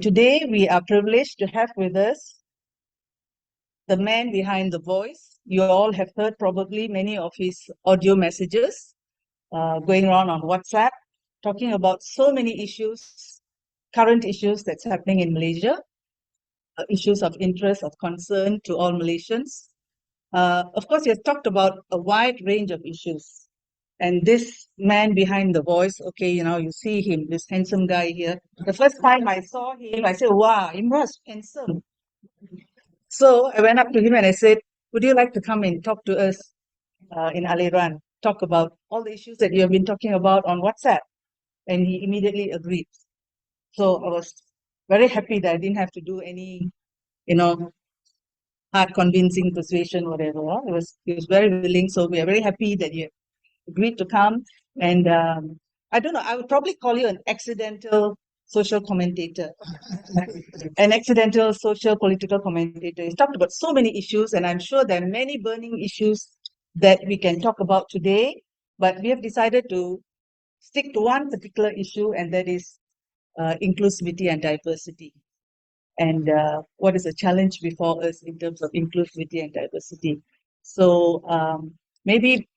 Today, we are privileged to have with us the man behind the voice. You all have heard probably many of his audio messages going around on WhatsApp, talking about so many issues, current issues that's happening in Malaysia, issues of interest, of concern to all Malaysians. Of course, he has talked about a wide range of issues. And this man behind the voice, okay, you see him, this handsome guy here. The first time I saw him, I said, wow, Imran's handsome. So I went up to him and I said, would you like to come and talk to us in Aliran, talk about all the issues that you have been talking about on WhatsApp? And he immediately agreed. So I was very happy that I didn't have to do any, you know, hard convincing persuasion, whatever. He was very willing. So we are very happy that you agreed to come. And I don't know, I would probably call you an accidental social commentator, an accidental social political commentator. He's talked about so many issues, and I'm sure there are many burning issues that we can talk about today. But we have decided to stick to one particular issue, and that is inclusivity and diversity. And what is the challenge before us in terms of inclusivity and diversity. So maybe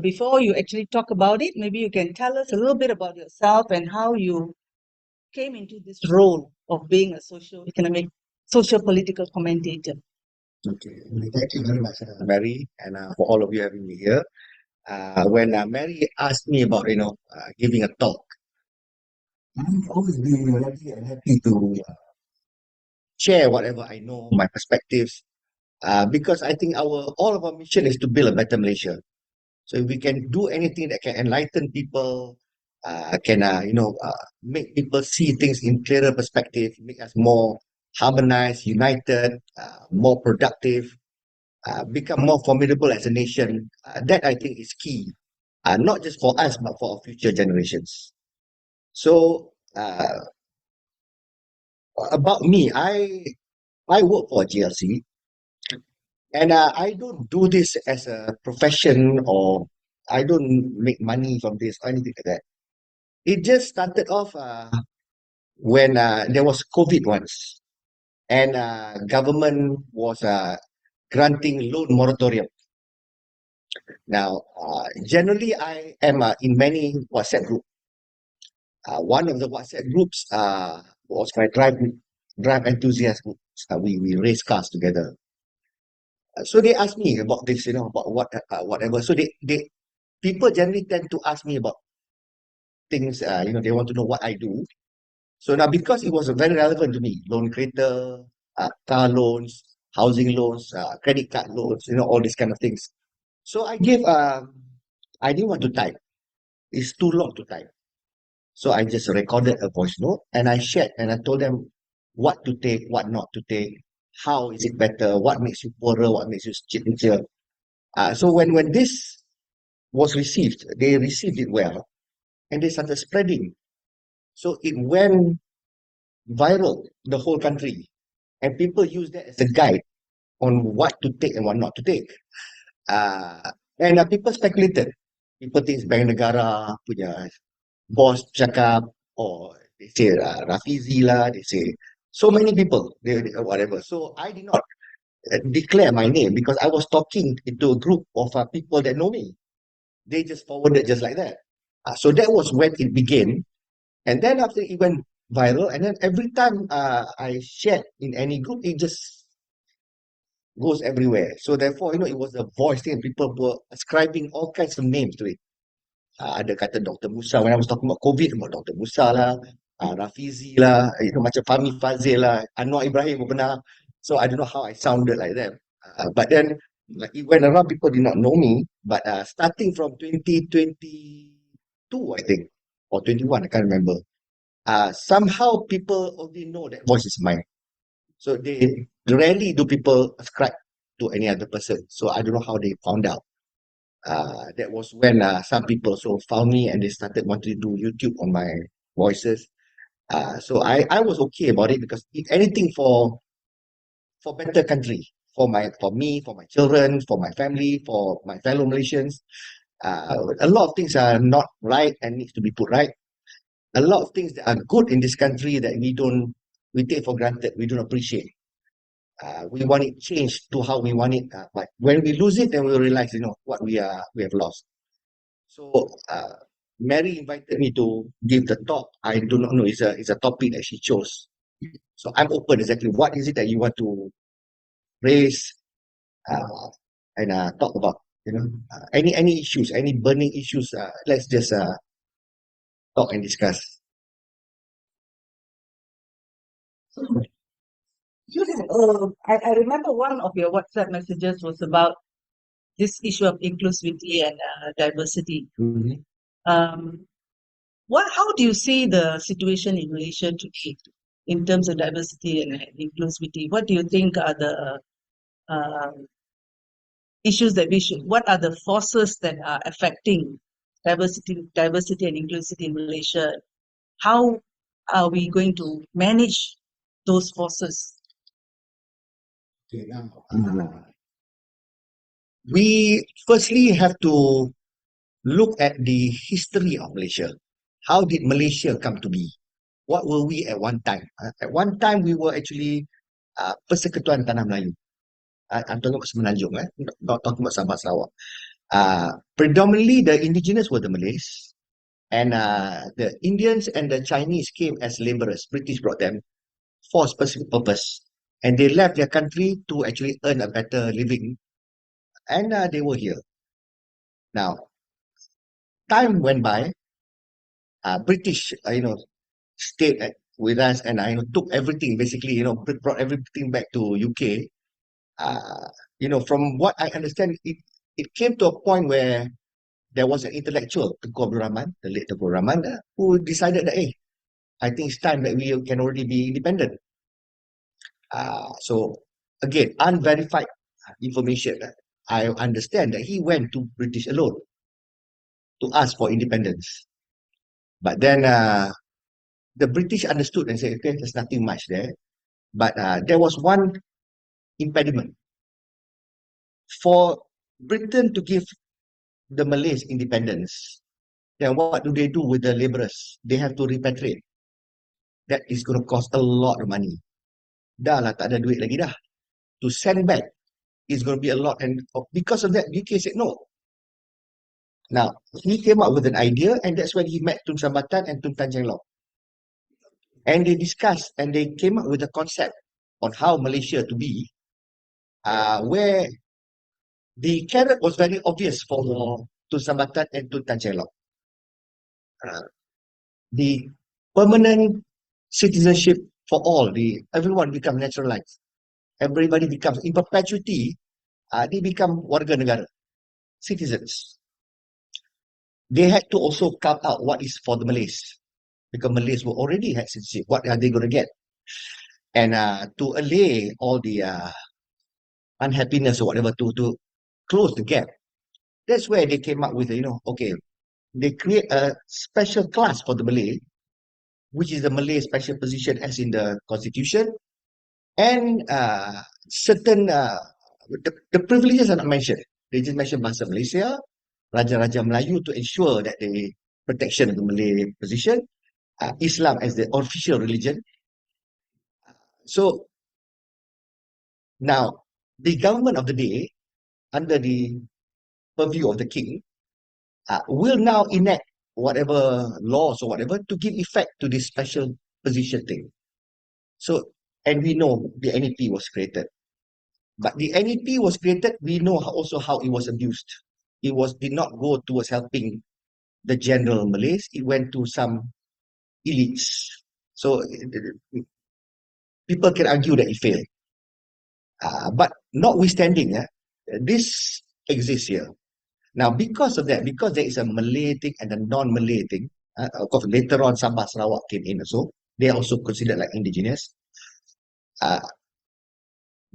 before you actually talk about it, maybe you can tell us a little bit about yourself and how you came into this role of being a social political commentator. Okay, thank you very much, Mary, and for all of you having me here. When Mary asked me about, giving a talk, I've always been ready and happy to share whatever I know, my perspectives, because I think all of our mission is to build a better Malaysia. So if we can do anything that can enlighten people, make people see things in clearer perspective, make us more harmonized, united, more productive, become more formidable as a nation. That I think is key, not just for us, but for our future generations. So, about me, I work for GLC, and I don't do this as a profession, or I don't make money from this or anything like that. It just started off when there was COVID once, and government was granting loan moratorium. Now, generally, I am in many WhatsApp groups. One of the WhatsApp groups was my drive enthusiast group. We race cars together. So they asked me about this, about whatever. So they people generally tend to ask me about things. They want to know what I do. So now, because it was very relevant to me, loan creator, car loans, housing loans, credit card loans, all these kind of things. So I didn't want to type. It's too long to type. So I just recorded a voice note and I shared and I told them what to take, what not to take, how is it better, what makes you poorer, what makes you richer. So when this was received, they received it well and they started spreading. So it went viral, the whole country. And people use that as a guide on what to take and what not to take. And people speculated. People think it's Bank Negara punya boss cakap, or they say Rafizi lah, they say so many people, whatever. So I did not declare my name because I was talking into a group of people that know me. They just forwarded just like that. So that was when it began. And then after it went viral, and then every time I shared in any group, it just goes everywhere. So therefore, it was a voice thing. People were ascribing all kinds of names to it. Ada kata Dr. Musa, when I was talking about COVID, about Dr. Musa lah, Rafizi lah, macam Fahmi Fazil lah, Anwar Ibrahim pun pernah. So I don't know how I sounded like that. But then, like, it went around, people did not know me. But starting from 2022, I think, or 21, I can't remember. Somehow people only know that voice is mine. So they rarely do people ascribe to any other person. So I don't know how they found out. That was when some people also found me and they started wanting to do YouTube on my voices. So I was okay about it because if anything for better country, for me, for my children, for my family, for my fellow Malaysians. A lot of things are not right and needs to be put right. A lot of things that are good in this country that we don't we take for granted, we don't appreciate. We want it changed to how we want it, but when we lose it, then we realize, what we have lost. So Mary invited me to give the talk. I do not know. It's a topic that she chose. So I'm open exactly. What is it that you want to raise uh, and talk about? Any issues, any burning issues. Let's just talk and discuss. I remember one of your WhatsApp messages was about this issue of inclusivity and diversity. Mhm. Um, how do you see the situation in Malaysia today in terms of diversity and inclusivity? What do you think are the um, issues that what are the forces that are affecting diversity and inclusivity in Malaysia? How are we going to manage those forces? Okay, now, we firstly have to look at the history of Malaysia. How did Malaysia come to be? What were we at one time? At one time, we were actually Persekutuan Tanah Melayu. I'm talking about Semenanjung, not talking about Sabah Sarawak. Predominantly, the indigenous were the Malays, and the Indians and the Chinese came as laborers. British brought them for a specific purpose, and they left their country to actually earn a better living, and they were here. Now, time went by. British, stayed with us, and took everything. Basically, brought everything back to UK. Uh, from what I understand, it came to a point where there was an intellectual, Tengku Abdul Rahman, the late Tengku Rahman, who decided that, hey, I think it's time that we can already be independent. So, again, unverified information. I understand that he went to British alone to ask for independence. But then the British understood and said, okay, there's nothing much there. But there was one impediment. For Britain to give the Malays independence, then what do they do with the laborers? They have to repatriate. That is going to cost a lot of money. Dah lah, tak ada duit lagi dah. To send back is going to be a lot. And because of that, UK said no. Now, he came up with an idea, and that's when he met Tun Sambatan and Tun Tan Cheng Lock. And they discussed and they came up with a concept on how Malaysia to be, where the carrot was very obvious for Tun Sambatan and Tun Tan Cheng Lock. The permanent citizenship for all, everyone become naturalized. Everybody becomes, in perpetuity, they become warga negara, citizens. They had to also carve out what is for the Malays, because Malays were already had citizenship. What are they going to get? And to allay all the unhappiness or whatever, to close the gap, that's where they came up with, okay, they create a special class for the Malay, which is the Malay special position as in the constitution, and certain, the privileges are not mentioned. They just mention Bahasa Malaysia, Raja-Raja Melayu to ensure that the protection of the Malay position, Islam as the official religion. So now, the government of the day, under the purview of the king, will now enact whatever laws or whatever to give effect to this special position thing. So, and we know the NEP was created. But the NEP was created, we know also how it was abused. Did not go towards helping the general Malays, it went to some elites. So people can argue that it failed. But notwithstanding, this exists here. Now, because of that, because there is a Malay thing and a non-Malay thing, of course, later on, Sabah Sarawak came in also. They are also considered like indigenous. Uh,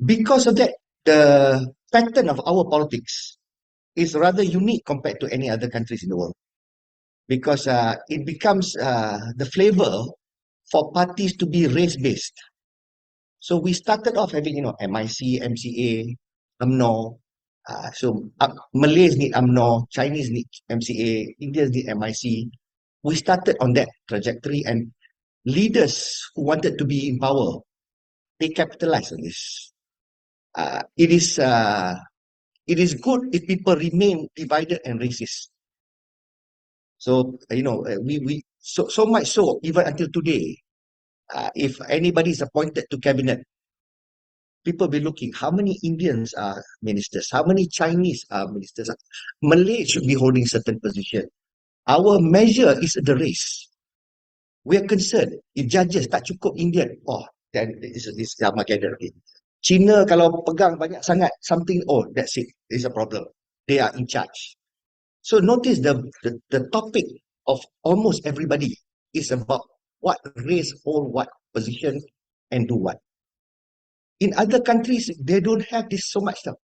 because of that, the pattern of our politics is rather unique compared to any other countries in the world. Because it becomes the flavor for parties to be race-based. So we started off having, MIC, MCA, UMNO. So Malays need UMNO, Chinese need MCA, Indians need MIC. We started on that trajectory, and leaders who wanted to be in power, they capitalize on this. Uh, it is uh, it is good if people remain divided and racist. So so much so even until today, if anybody is appointed to cabinet, people be looking how many Indians are ministers, how many Chinese are ministers. Malay should be holding certain position. Our measure is the race. We are concerned if judges tak cukup Indian, oh, then this Armageddon. Okay. China kalau pegang banyak sangat something, oh, that's it. It's a problem. They are in charge. So notice the topic of almost everybody is about what race hold what position and do what. In other countries, they don't have this so much stuff.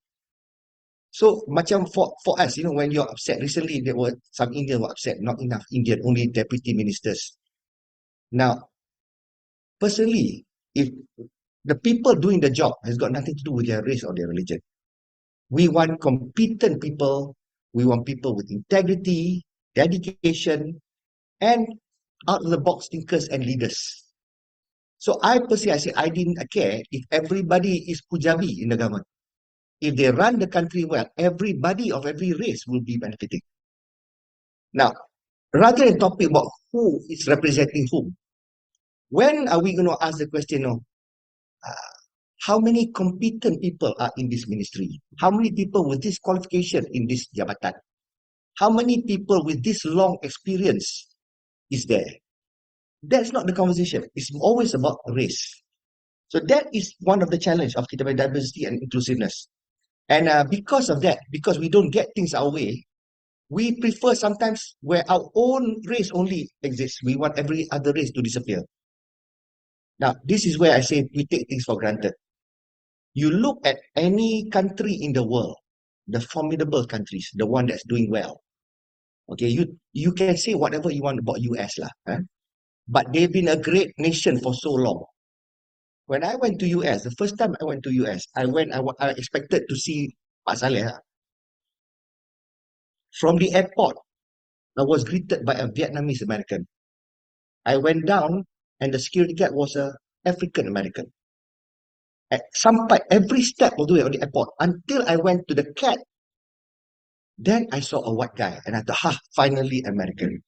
So macam for us, when you're upset, recently there were some Indian were upset, not enough Indian, only deputy ministers. Now, personally, if the people doing the job has got nothing to do with their race or their religion, we want competent people, we want people with integrity, dedication, and out of the box thinkers and leaders. So I personally, I say I didn't care if everybody is Pujabi in the government. If they run the country well, everybody of every race will be benefiting. Now, rather than talking about who is representing whom, when are we going to ask the question of how many competent people are in this ministry? How many people with this qualification in this jabatan? How many people with this long experience is there? That's not the conversation. It's always about race. So that is one of the challenge of kita punya diversity and inclusiveness. And because of that, because we don't get things our way, we prefer sometimes where our own race only exists. We want every other race to disappear. Now, this is where I say we take things for granted. You look at any country in the world, the formidable countries, the one that's doing well. Okay, you can say whatever you want about US lah, but they've been a great nation for so long. When I went to US, the first time I went to US, I expected to see Pak Saleh. From the airport, I was greeted by a Vietnamese American. I went down and the security guard was a African American. Sampai every step of the way on the airport until I went to the cat, then I saw a white guy and I thought, finally American.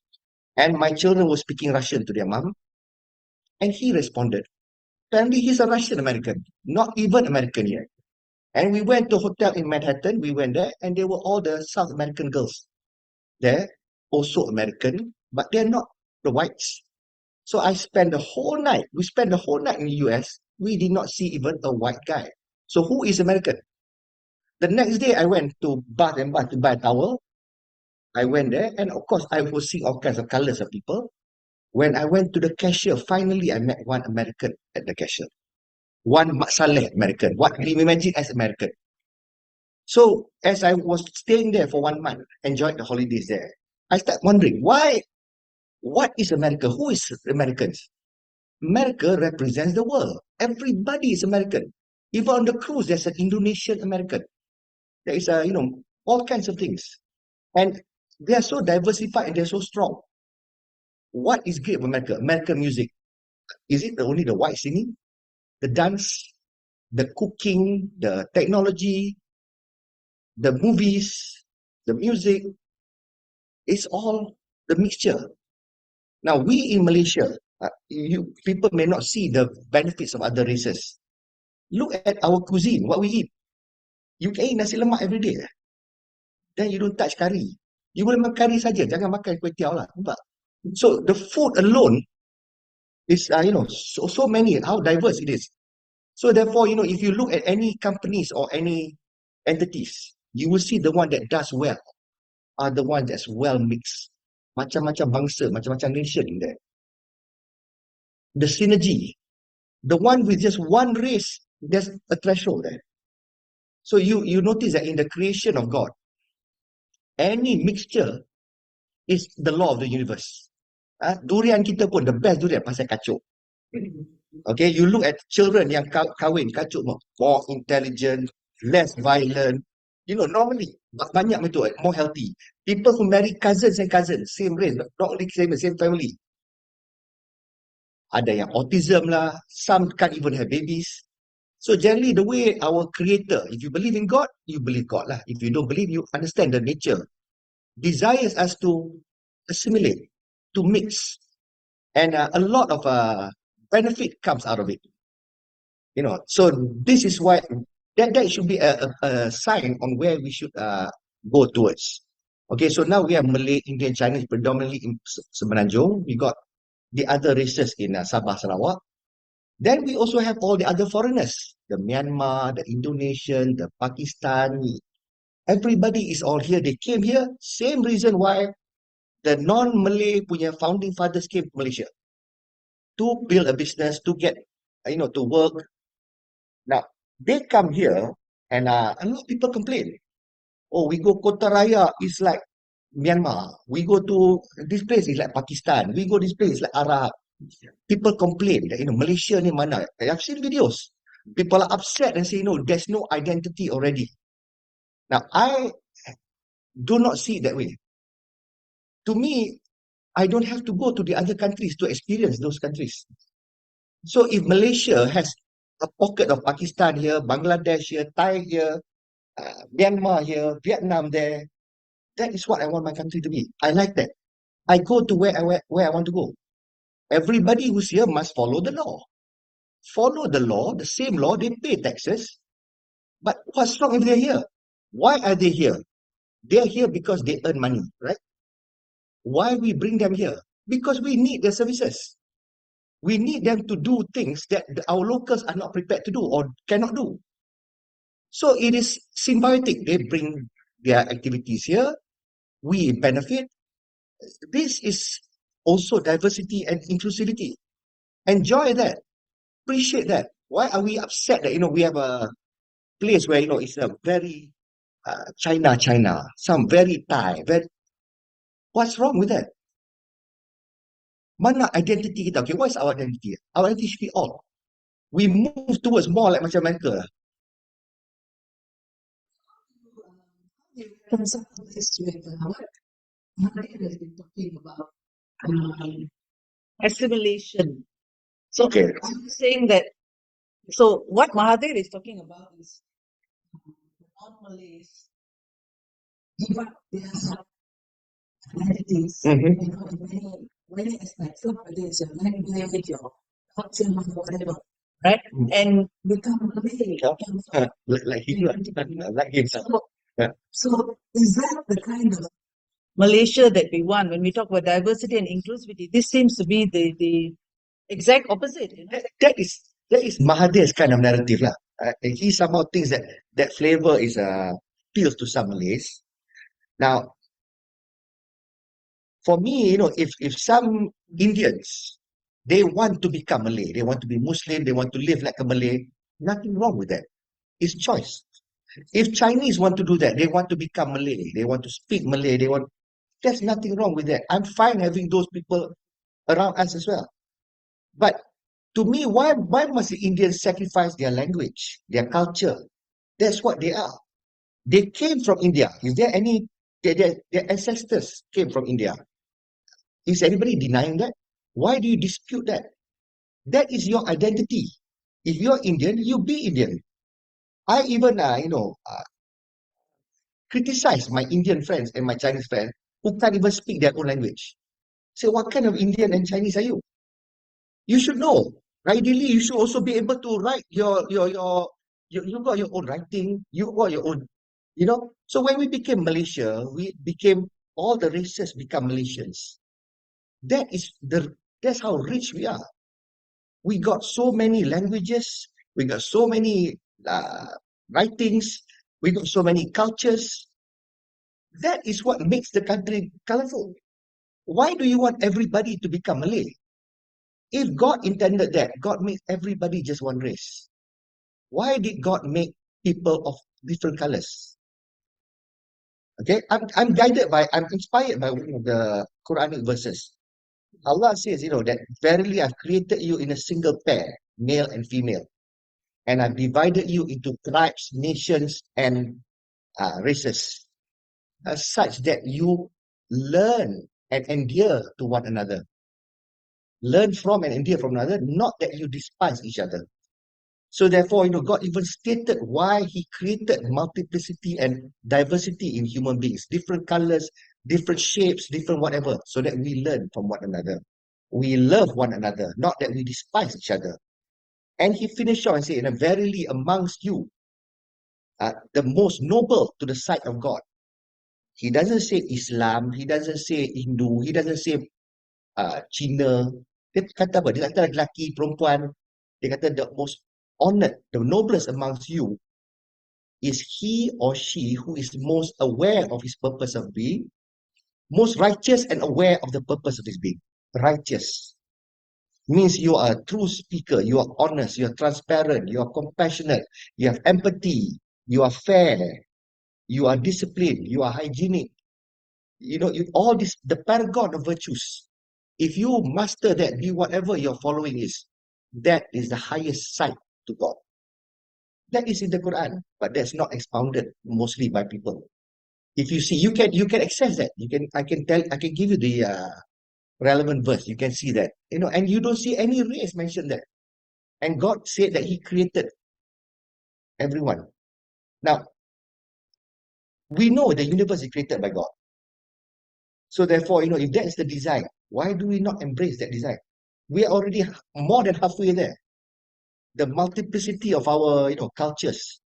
And my children were speaking Russian to their mom, and he responded. Apparently, he's a Russian American, not even American yet. And we went to a hotel in Manhattan. We went there, and they were all the South American girls there, also American, but they're not the whites. So I spent the whole night. We spent the whole night in the US. We did not see even a white guy. So who is American? The next day, I went to Bath and Bath to buy a towel. I went there, and of course, I was seeing all kinds of colors of people. When I went to the cashier, finally, I met one American at the cashier. One Mak Saleh American. What we imagine as American. So as I was staying there for 1 month, enjoying the holidays there, I started wondering why. What is America? Who is Americans? America represents the world. Everybody is American. Even on the cruise, there's an Indonesian American. There is all kinds of things. And they are so diversified and they're so strong. What is great about America? American music. Is it only the white singing? The dance, the cooking, the technology, the movies, the music, it's all the mixture. Now, we in Malaysia, people may not see the benefits of other races. Look at our cuisine, what we eat. You can eat nasi lemak every day. Then you don't touch curry. You boleh makan curry saja, jangan makan kuih tiaw lah. Nampak? So the food alone is, so many, how diverse it is. So therefore, if you look at any companies or any entities, you will see the one that does well are the one that's well mixed. Macam-macam bangsa, macam-macam nation in there. The synergy, the one with just one race, there's a threshold there. So you notice that in the creation of God, any mixture is the law of the universe. Durian kita pun, the best durian pasal kacuk. Okay, you look at children yang kahwin, kacuk more intelligent, less violent. Normally, banyak betul, more healthy. People who marry cousins and cousins, same race, not only same family. ada yang autism lah, some can't even have babies. So generally the way our creator, if you believe in God, you believe God lah. If you don't believe, you understand the nature. Desires us to assimilate, to mix. And a lot of benefit comes out of it. So this is why that should be a sign on where we should go towards. Okay, so now we have Malay, Indian, Chinese, predominantly in Semenanjung. We got the other races in Sabah, Sarawak. Then we also have all the other foreigners, the Myanmar, the Indonesian, the Pakistan. Everybody is all here. They came here. Same reason why the non-Malay punya founding fathers came to Malaysia to build a business, to get, to work. Now, they come here and a lot of people complain. Oh, we go Kota Raya, it's like Myanmar. We go to this place, it's like Pakistan. We go this place, like Arab. People complain that, Malaysia ni mana. I've seen videos. People are upset and say, there's no identity already. Now, I do not see it that way. To me, I don't have to go to the other countries to experience those countries. So if Malaysia has a pocket of Pakistan here, Bangladesh here, Thai here, Myanmar here, Vietnam there, that is what I want my country to be. I like that. I go to where I want to go. Everybody who's here must follow the law. Follow the law, the same law, they pay taxes. But what's wrong if they're here? Why are they here? They're here because they earn money, right? Why we bring them here? Because we need their services. We need them to do things that our locals are not prepared to do or cannot do. So it is symbiotic. They bring their activities here. We benefit. This is also diversity and inclusivity. Enjoy that. Appreciate that. Why are we upset that, we have a place where, it's a very China, some very Thai, what's wrong with that? Mana identity kita? Okay, what is our identity? Our identity should be all. We move towards more like macam America. Concern this with what Mahathir has been talking about assimilation. So Okay. I'm saying that. So what Mahathir is talking about is non-Malays give up their identities, Mhm. in many aspects. So whether it's your language, your culture, whatever, right? And become Malay. Yeah. Like Hitler, like himself. Yeah. So is that the kind of Malaysia that we want when we talk about diversity and inclusivity? This seems to be the exact opposite. That is Mahathir's kind of narrative lah. He somehow thinks that flavor is appeals to some Malays. Now, for me, if some Indians they want to become Malay, they want to be Muslim, they want to live like a Malay, nothing wrong with that. It's choice. If Chinese want to do that, they want to become Malay, they want to speak Malay, there's nothing wrong with that. I'm fine having those people around us as well. But to me, why must the Indians sacrifice their language, their culture? That's what they are. They came from India. Is there any their ancestors came from India? Is anybody denying that? Why do you dispute that? That is your identity. If you're Indian, you be Indian. I even criticize my Indian friends and my Chinese friends who can't even speak their own language. Say, what kind of Indian and Chinese are you? You should know. Ideally, you should also be able to write you got your own writing, you got your own, So when we became Malaysia, we became all the races become Malaysians. That's how rich we are. We got so many languages, we got so many writings, we got so many cultures. That is what makes the country colorful. Why do you want everybody to become Malay? If God intended that, God made everybody just one race. Why did God make people of different colors? Okay, I'm inspired by one of the Quranic verses. Allah says, that verily I've created you in a single pair, male and female, and I've divided you into tribes, nations, and races, such that you learn and endure to one another. learn from and endure from another, not that you despise each other. So therefore, God even stated why he created multiplicity and diversity in human beings, different colors, different shapes, different whatever, so that we learn from one another. We love one another, not that we despise each other. And he finished off and said, and verily amongst you, the most noble to the sight of God. He doesn't say Islam, he doesn't say Hindu, he doesn't say Cina. Dia kata apa? Dia kata lelaki, perempuan. Dia kata the most honored, the noblest amongst you is he or she who is most aware of his purpose of being, most righteous and aware of the purpose of his being. Righteous means you are a true speaker, you are honest, you are transparent, you are compassionate, you have empathy, you are fair, you are disciplined, you are hygienic. All this, the paragon of virtues. If you master that, be whatever your following is, that is the highest sight to God. That is in the Quran, but that's not expounded mostly by people. If you see, you can access that. I can give you the relevant verse. You can see that, and you don't see any race mentioned there. And God said that He created everyone. Now we know the universe is created by God. So therefore, if that is the design, why do we not embrace that design? We are already more than halfway there. The multiplicity of our, cultures.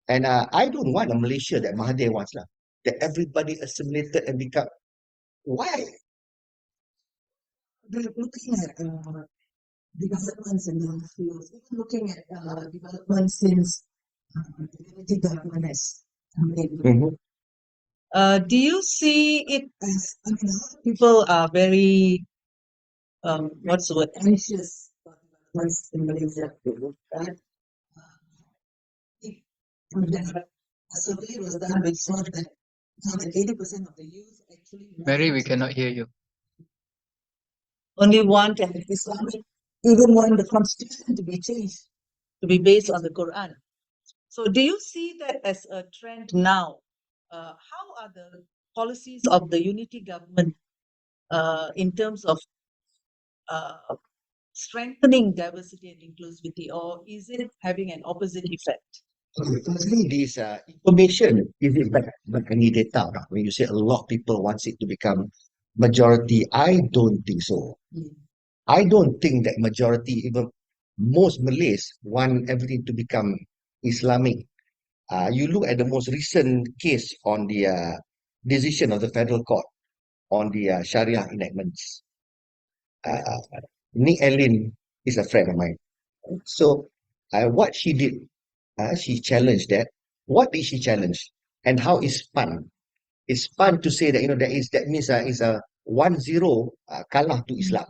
And I don't want a Malaysia that Mahathir wants, lah. That everybody assimilated and become. Why? We're looking at developments in the fields, even looking at developments since the unity government has come in. Mhm. Do you see it as, a lot of people are very, what's the word, anxious about developments in Malaysia, right? If a survey was done which showed that more than 80% of the youth actually Mary, we cannot hear you. only want an Islamic, even want the constitution to be changed, to be based on the Quran. So do you see that as a trend now? How are the policies of the unity government in terms of strengthening diversity and inclusivity, or is it having an opposite effect? Firstly, this information, is it back any data? When you say a lot of people wants it to become majority, I don't think so. I don't think that majority, even most Malays, want everything to become Islamic. You look at the most recent case on the decision of the federal court on the Sharia enactments. Uh, Nick Ellen is a friend of mine. So, what she did, she challenged that. What did she challenge? And how is fun? It's fun to say that that means is a 1-0 kalah to Islam.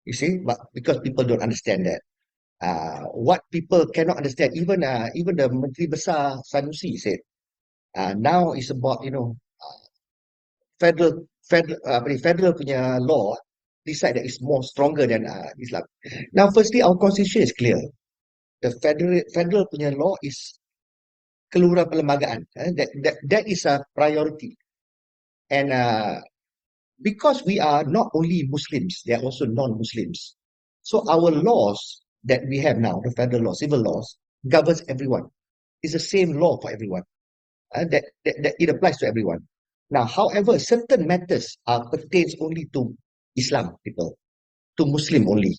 You see, but because people don't understand that. What people cannot understand, even the Menteri Besar Sanusi said, now it's about federal punya law decide that it's more stronger than Islam. Now, firstly, our constitution is clear. The federal punya law is kelurahan perlembagaan. That is a priority. And because we are not only Muslims, they are also non-Muslims. So our laws that we have now, the federal law, civil laws, governs everyone. It's the same law for everyone. That it applies to everyone. Now, however, certain matters pertains only to Islam people, to Muslim only.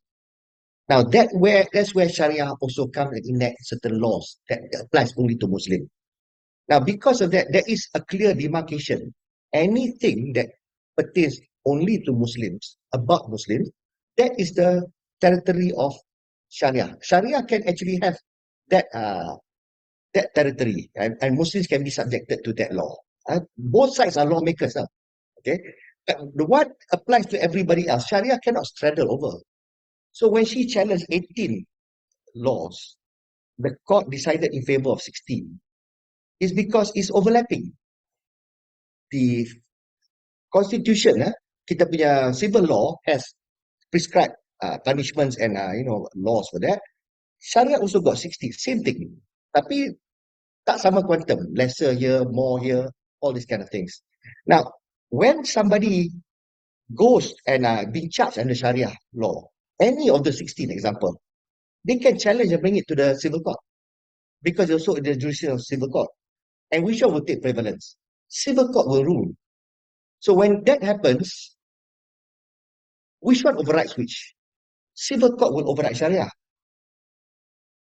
Now, that's where Sharia also comes and enact certain laws that applies only to Muslim. Now, because of that, there is a clear demarcation. Anything that pertains only to Muslims, about Muslims, that is the territory of Sharia. Sharia can actually have that territory, and Muslims can be subjected to that law. Both sides are lawmakers. Okay, the what applies to everybody else, Sharia cannot straddle over. So when she challenged 18 laws, the court decided in favor of 16. Is because it's overlapping. The constitution, kita punya civil law has prescribed punishments and laws for that. Sharia also got 60, same thing. Tapi tak sama quantum, lesser here, more here, all these kind of things. Now, when somebody goes and being charged under Sharia law, any of the 16 example, they can challenge and bring it to the civil court because also in the jurisdiction of civil court. And which one will take prevalence? Civil court will rule. So when that happens, which one overrides which? Civil court will override Sharia.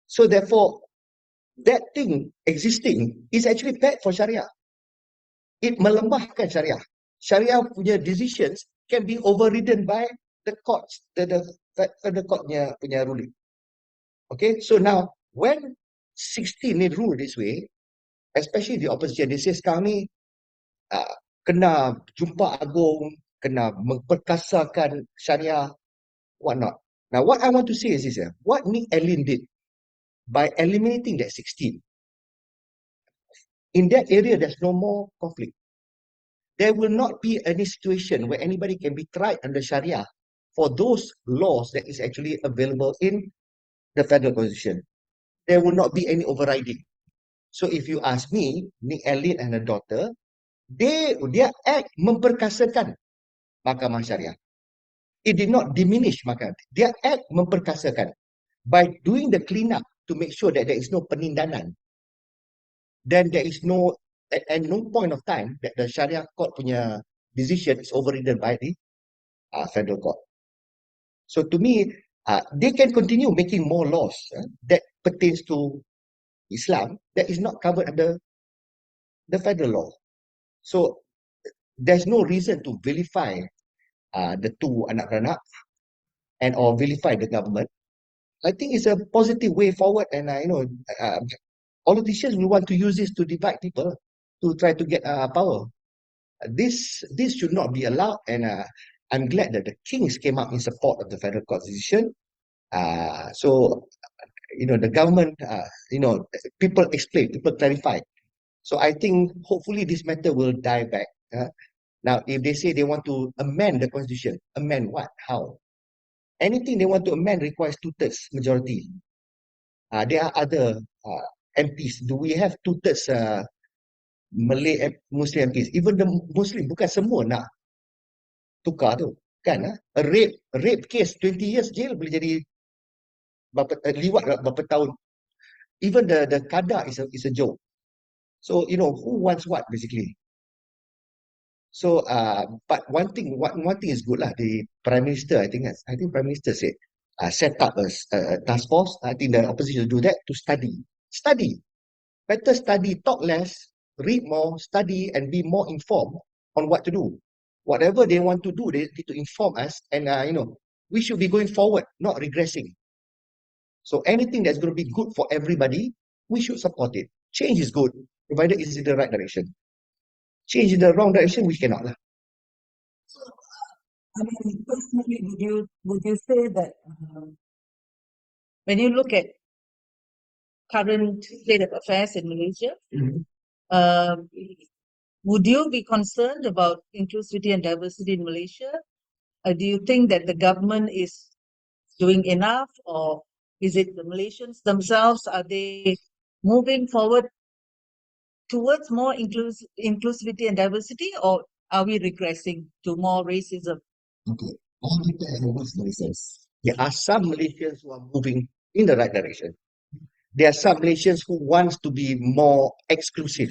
So therefore, that thing existing is actually bad for Sharia. It melemahkan Sharia. Sharia punya decisions can be overridden by the courts, the court punya ruling. Okay, so now when 16 ni rule this way, especially the opposition, they say sekarang ni uh, kena jumpa agung, kena memperkasarkan Sharia, whatnot. Now what I want to say is this, what Nick Allen did by eliminating that 16, in that area there's no more conflict. There will not be any situation where anybody can be tried under Sharia for those laws that is actually available in the federal constitution. There will not be any overriding. So if you ask me, Nick Allen and her daughter, their act memperkasakan Mahkamah Syariah. It did not diminish Mahkamah. Their act memperkasakan. By doing the cleanup to make sure that there is no penindanan, then there is no, at no point of time that the Sharia court punya decision is overridden by the federal court. So to me, they can continue making more laws that pertains to Islam that is not covered under the federal law. So there's no reason to vilify the two anak-anak and or vilify the government. I think it's a positive way forward, and politicians will want to use this to divide people to try to get power. This should not be allowed, and I'm glad that the kings came up in support of the federal court decision. So the government, people explain, people clarify. So I think hopefully this matter will die back. Now, if they say they want to amend the constitution, amend what? How? Anything they want to amend requires two-thirds majority. There are other MPs. Do we have two-thirds Malay Muslim MPs? Even the Muslim, bukan semua nak tukar tu. Kan? A rape case, 20 years jail boleh jadi liwat berapa tahun. Even the kadar is a joke. So, who wants what, basically? So, but one thing is good lah. The Prime Minister, I think Prime Minister said, set up a task force. I think the opposition will do that to study. Study. Better study, talk less, read more, study, and be more informed on what to do. Whatever they want to do, they need to inform us. And, we should be going forward, not regressing. So anything that's going to be good for everybody, we should support it. Change is good, provided it's in the right direction. Change in the wrong direction, we cannot. So, I mean, personally, would you say that when you look at current state of affairs in Malaysia, would you be concerned about inclusivity and diversity in Malaysia? Do you think that the government is doing enough, or is it the Malaysians themselves? Are they moving forward towards more inclusivity and diversity, or are we regressing to more racism? Okay. All depends on what Malaysians. There are some Malaysians who are moving in the right direction. There are some Malaysians who wants to be more exclusive.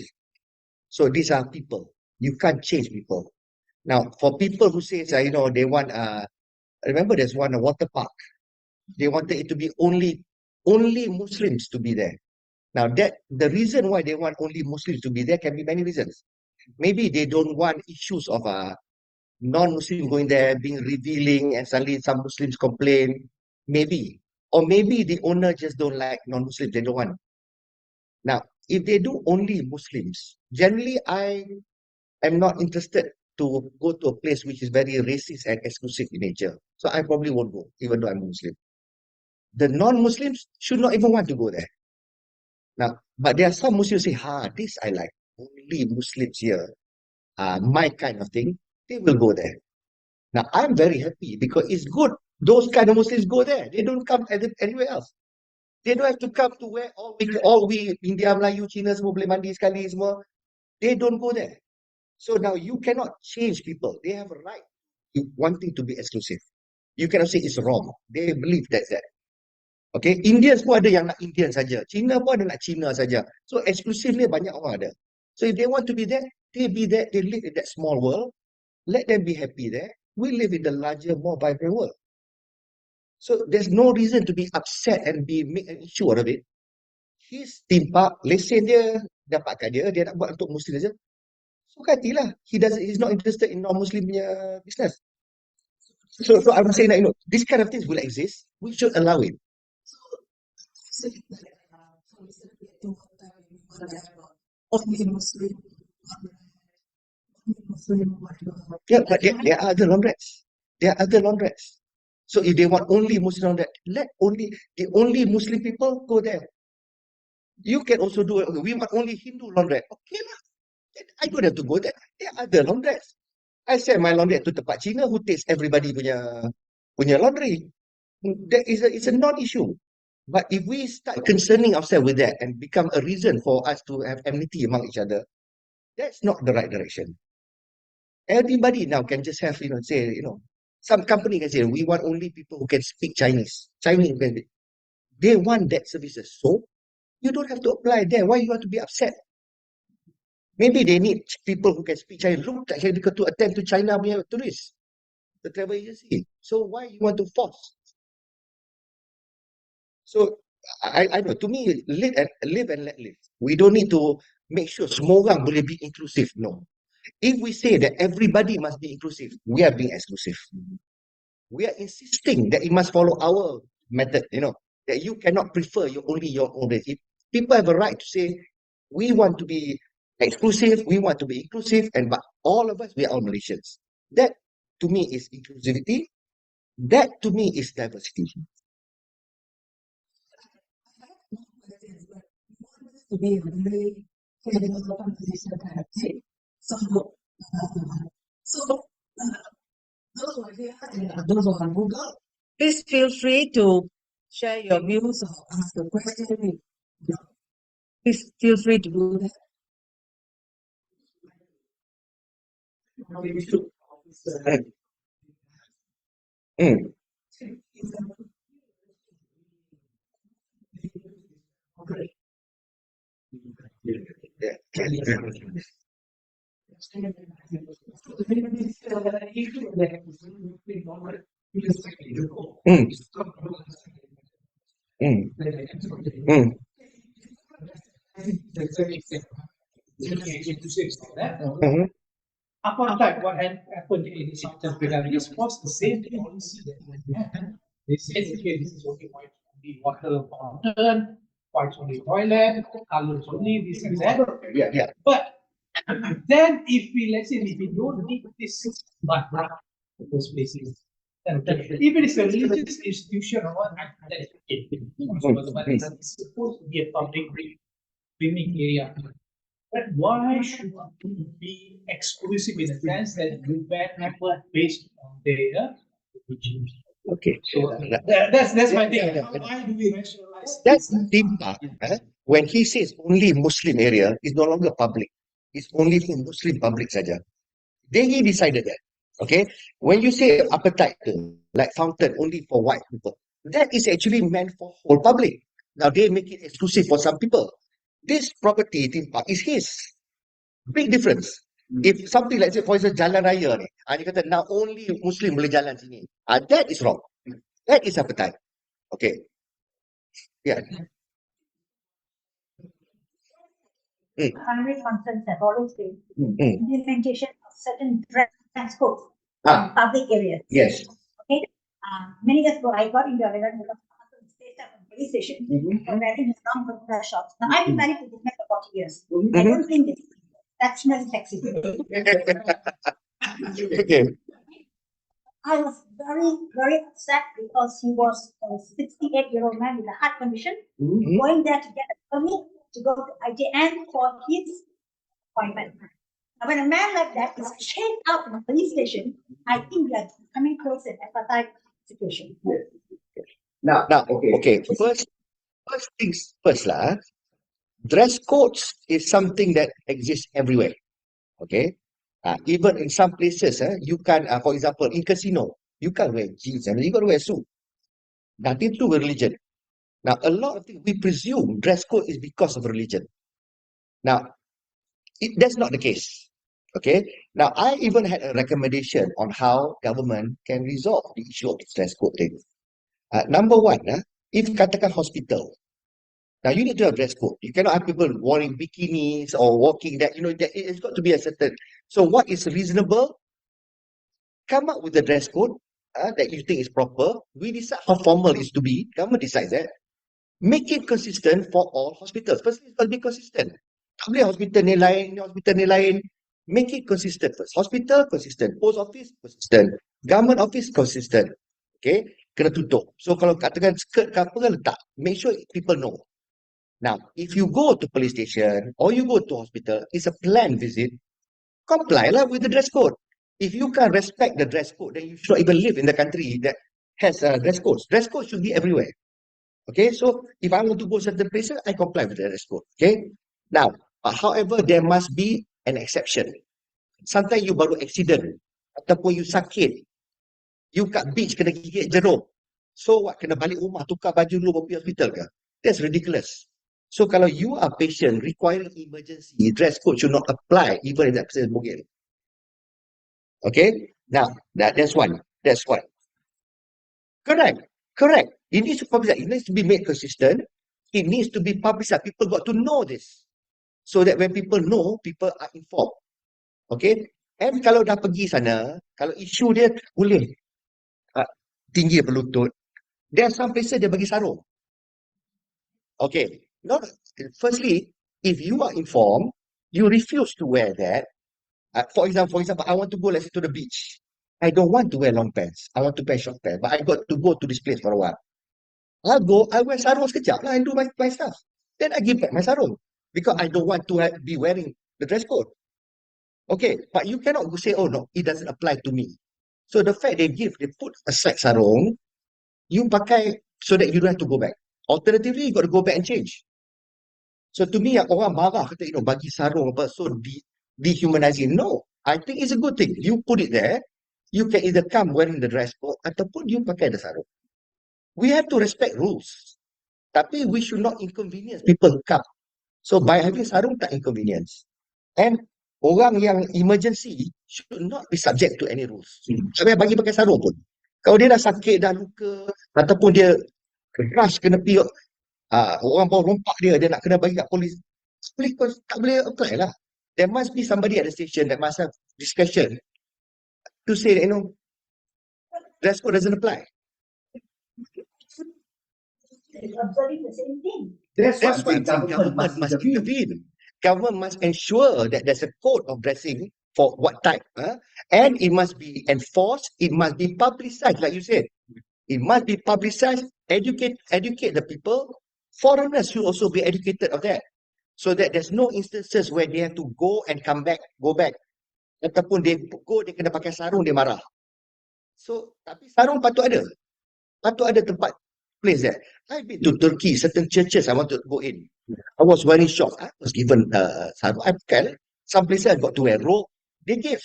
So these are people. You can't change people. Now, for people who say, they want, remember there's one, a water park. They wanted it to be only Muslims to be there. Now, the reason why they want only Muslims to be there can be many reasons. Maybe they don't want issues of non-Muslim going there, being revealing, and suddenly some Muslims complain. Maybe. Or maybe the owner just don't like non-Muslims. They don't want. Now, if they do only Muslims, generally I am not interested to go to a place which is very racist and exclusive in nature. So I probably won't go, even though I'm Muslim. The non-Muslims should not even want to go there. Now, but there are some Muslims say, this I like. Only Muslims here. My kind of thing. They will go there. Now, I'm very happy because it's good. Those kind of Muslims go there. They don't come anywhere else. They don't have to come to where all we India, Melayu, Cina semua boleh mandi sekali semua. They don't go there. So now you cannot change people. They have a right wanting to be exclusive. You cannot say it's wrong. They believe that's that. Okay, Indians pun ada yang nak Indian saja. Cina pun ada nak Cina saja. So exclusive ni banyak orang ada. So if they want to be there, they be there. They live in that small world. Let them be happy there. We live in the larger, more vibrant world. So there's no reason to be upset and make an issue out of it. His theme park, lesen dia, dapatkan dia nak buat untuk Muslim saja. Suka hatilah. He's not interested in non-Muslim punya business. So I'm saying that, this kind of things will exist. We should allow it. Yeah, but there are other laundrettes. There are other laundrettes. So if they want only Muslim laundrette, let the only Muslim people go there. You can also do it. We want only Hindu laundrette. Okay lah. I don't have to go there. There are other laundrettes. I send my laundrette to tempat Cina who takes everybody punya laundry. It's a non-issue. But if we start concerning ourselves with that and become a reason for us to have enmity among each other, that's not the right direction. Everybody now can just have, some company can say, we want only people who can speak Chinese. They want that services. So, you don't have to apply there. Why you want to be upset? Maybe they need people who can speak Chinese. Look at China to attend to China punya tourists, the travel agency. So why you want to force? So I know, to me, live and let live. We don't need to make sure semua orang boleh be inclusive. No. If we say that everybody must be inclusive, we are being exclusive. We are insisting that it must follow our method, that you cannot prefer only your own race. If people have a right to say, we want to be exclusive, we want to be inclusive, but all of us, we are all Malaysians. That, to me, is inclusivity. That, to me, is diversity. To be a very credible position kind of thing. So those who are here and those who are on Google, please feel free to share your views or ask a question. Please feel free to do that. Apartheid, what happened in Southern Bangladesh was the same policy that we had. They said, okay, this is okay, white only water fountain, white only toilet, colors only, this and that. Yeah. But then if we don't need this those places, if it is a religious institution or what, that is okay. But it's supposed to be a public swimming area. But why should it be exclusive in the sense that you ban people based on their religion? Okay. So that's my thing. Why do we rationalize That's theme park. When he says only Muslim area, it's no longer public. It's only for Muslim public saja. Then he decided that. Okay. When you say appetite, like fountain only for white people, that is actually meant for whole public. Now they make it exclusive for some people. This property theme park is his. Big difference. If something like, say, for example, Jalan Raya ni, dia kata now only Muslim boleh jalan sini. That is wrong. That is appetite. Okay. Yeah. Primary concerns have always been implementation of certain dress codes in public areas. Yes. Okay. Many years ago, I got into Aliran because my husband stayed at the police station for wearing his long footwear shorts. Now, I've been married to this man for 40 years. I don't think that's not sexy. Okay. I was very, very upset because he was a 68-year-old man with a heart condition going there to get a permit to go to IJN for his appointment. Now, when a man like that is chained out in a police station, I think we are coming close to an apartheid situation. Now, okay. First things first lah. Dress codes is something that exists everywhere. Okay. Even in some places, you can, for example, in casino, you can't wear jeans and you got to wear suit. Nothing to do with religion. Now, a lot of things we presume dress code is because of religion. Now, that's not the case. Okay. Now, I even had a recommendation on how government can resolve the issue of this dress code thing. Number one, if katakan hospital, now you need to have dress code. You cannot have people wearing bikinis or walking that, that it's got to be a certain. So what is reasonable? Come up with a dress code that you think is proper. We decide how formal it is to be. Government decides that. Make it consistent for all hospitals. First, it must be consistent. Tak boleh hospital ni lain, hospital ni lain. Make it consistent first. Hospital, consistent. Post office, consistent. Government office, consistent. Okay? Kena tutup. So, kalau katakan skirt ke apa, letak. Make sure people know. Now, if you go to police station or you go to hospital, it's a planned visit, comply lah with the dress code. If you can't respect the dress code, then you should not even live in the country that has dress codes. Dress code should be everywhere. Okay, so if I want to go certain places, I comply with the dress code. Okay, now, however, there must be an exception. Sometimes you baru accident ataupun you sakit, you kat beach kena gigit jeruk. So what, kena balik rumah, tukar baju dulu baru pergi hospital ke? That's ridiculous. So kalau you are patient requiring emergency, dress code should not apply even if that person is bogel. Okay, now that's one. That's one. Correct. It needs to publicize. It needs to be made consistent. It needs to be publicized. People got to know this. So that when people know, people are informed. Okay. And kalau dah pergi sana, kalau isu dia boleh tinggi berlutut, there are some places dia bagi sarung. Okay. Firstly, if you are informed, you refuse to wear that. For example, I want to go, let's say, to the beach. I don't want to wear long pants. I want to wear short pants. But I got to go to this place for a while. I'll go, I wear sarung sekejap lah and do my stuff. Then I give back my sarung. Because I don't want to be wearing the dress code. Okay, but you cannot say, oh no, it doesn't apply to me. So the fact they put aside sarung, you pakai so that you don't have to go back. Alternatively, you got to go back and change. So to me, orang marah kata, bagi sarung apa, so dehumanizing. No, I think it's a good thing. You put it there, you can either come wearing the dress code ataupun you pakai the sarung. We have to respect rules. Tapi we should not inconvenience people who come. So by having sarung tak inconvenience. And orang yang emergency should not be subject to any rules. Tak payah bagi pakai sarung pun. Kalau dia dah sakit, dah luka, ataupun dia rush kena pergi, orang bawa rompak dia nak kena bagi kat polis, tak boleh apply lah. There must be somebody at the station that must have discretion to say that, dress code doesn't apply. Observing the same thing. That's why government must intervene. Government must ensure that there's a code of dressing for what type. And it must be enforced. It must be publicized, like you said. It must be publicized, educate the people. Foreigners should also be educated of that. So that there's no instances where they have to go and go back. Ataupun dia kena pakai sarung, dia marah. So, tapi sarung patut ada. Patut ada tempat, place there. I've been to Turkey, certain churches I wanted to go in. I was wearing shorts. I was given sarung. Some places I got to wear robe. They give.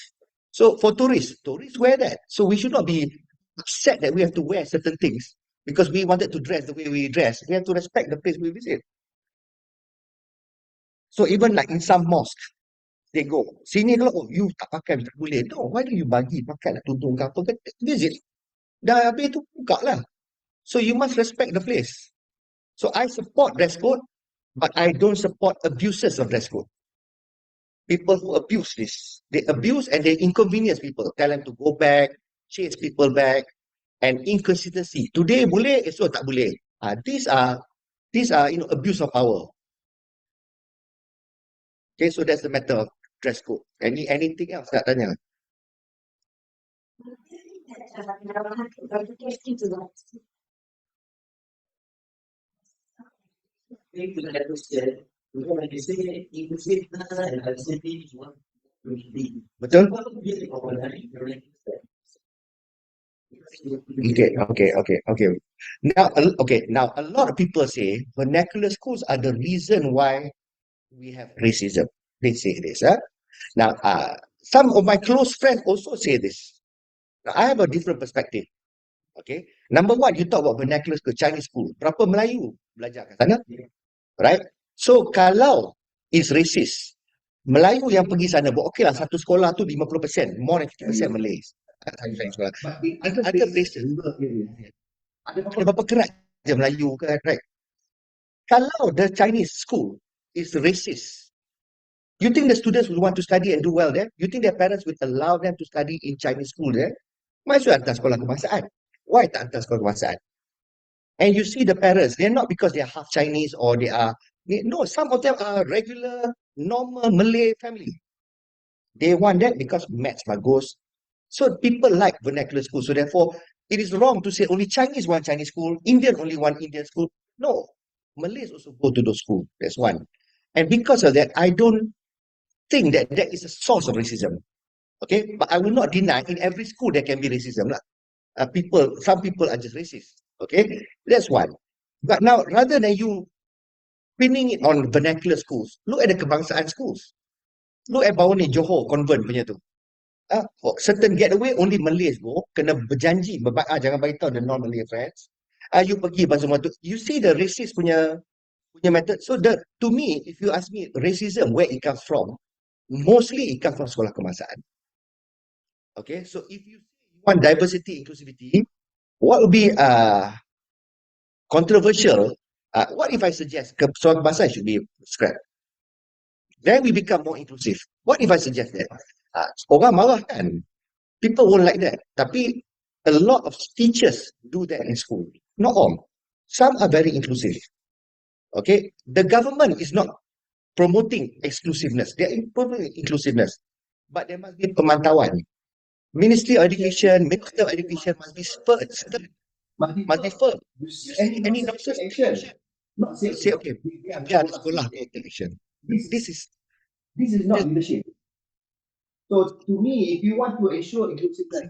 So for tourists wear that. So we should not be upset that we have to wear certain things because we wanted to dress the way we dress. We have to respect the place we visit. So even like in some mosques, they go, sini kalau you tak pakai, tak boleh. No, why do you bagi pakai nak tudung ke apa? Visit. Dah habis tu buka lah. So you must respect the place. So I support dress code, but I don't support abuses of dress code. People who abuse this. They abuse and they inconvenience people. Tell them to go back, chase people back, and inconsistency. Today boleh, esok tak boleh. These are abuse of power. Okay, so that's the matter of dress code. Anything else nak tanya? Betul? Okay. Now a lot of people say vernacular schools are the reason why we have racism. They say this. Now, some of my close friends also say this. Now, I have a different perspective. Okay. Number one, you talk about vernacular school, Chinese school. Berapa Melayu belajar kat sana? Right? So, kalau is racist, Melayu yang pergi sana, okay lah, satu sekolah tu 50%, more than 50% Malays. Sekolah. Ada places, ada berapa kerat je Melayu kan, right? Kalau the Chinese school is racist, you think the students will want to study and do well there? You think their parents will allow them to study in Chinese school there? Might as well hantar sekolah kebangsaan. Why tak hantar sekolah kebangsaan? And you see the parents, they're not because they are half Chinese or they are, no, some of them are regular, normal Malay family. They want that because maths bagus. So people like vernacular school. So therefore, it is wrong to say only Chinese want Chinese school, Indian only want Indian school. No, Malays also go to those schools. That's one. And because of that, I don't think that that is a source of racism. Okay, but I will not deny in every school there can be racism. Some people are just racist. Okay, that's one. But now, rather than you pinning it on vernacular schools, look at the kebangsaan schools. Look at bawah ni Johor convent punya tu. Certain getaway only Malays go, kena berjanji, jangan bagi tahu the non-Malay friends. You pergi semua tu. You see the racist punya method. So to me, if you ask me racism, where it comes from, mostly it comes from sekolah kebangsaan. Okay, so if you want diversity, inclusivity, what would be controversial? What if I suggest sekolah kebangsaan should be scrapped? Then we become more inclusive. What if I suggest that? Orang marah kan? People won't like that. Tapi a lot of teachers do that in school. Not all. Some are very inclusive. Okay? The government is not promoting exclusiveness. They are promoting inclusiveness. But there must be pemantauan. Ministry of Education, Minister of Education must be spurred. Must be firm. Any nonsense action. Not say, okay, biar sekolah action. This is not leadership. So to me, if you want to ensure inclusiveness,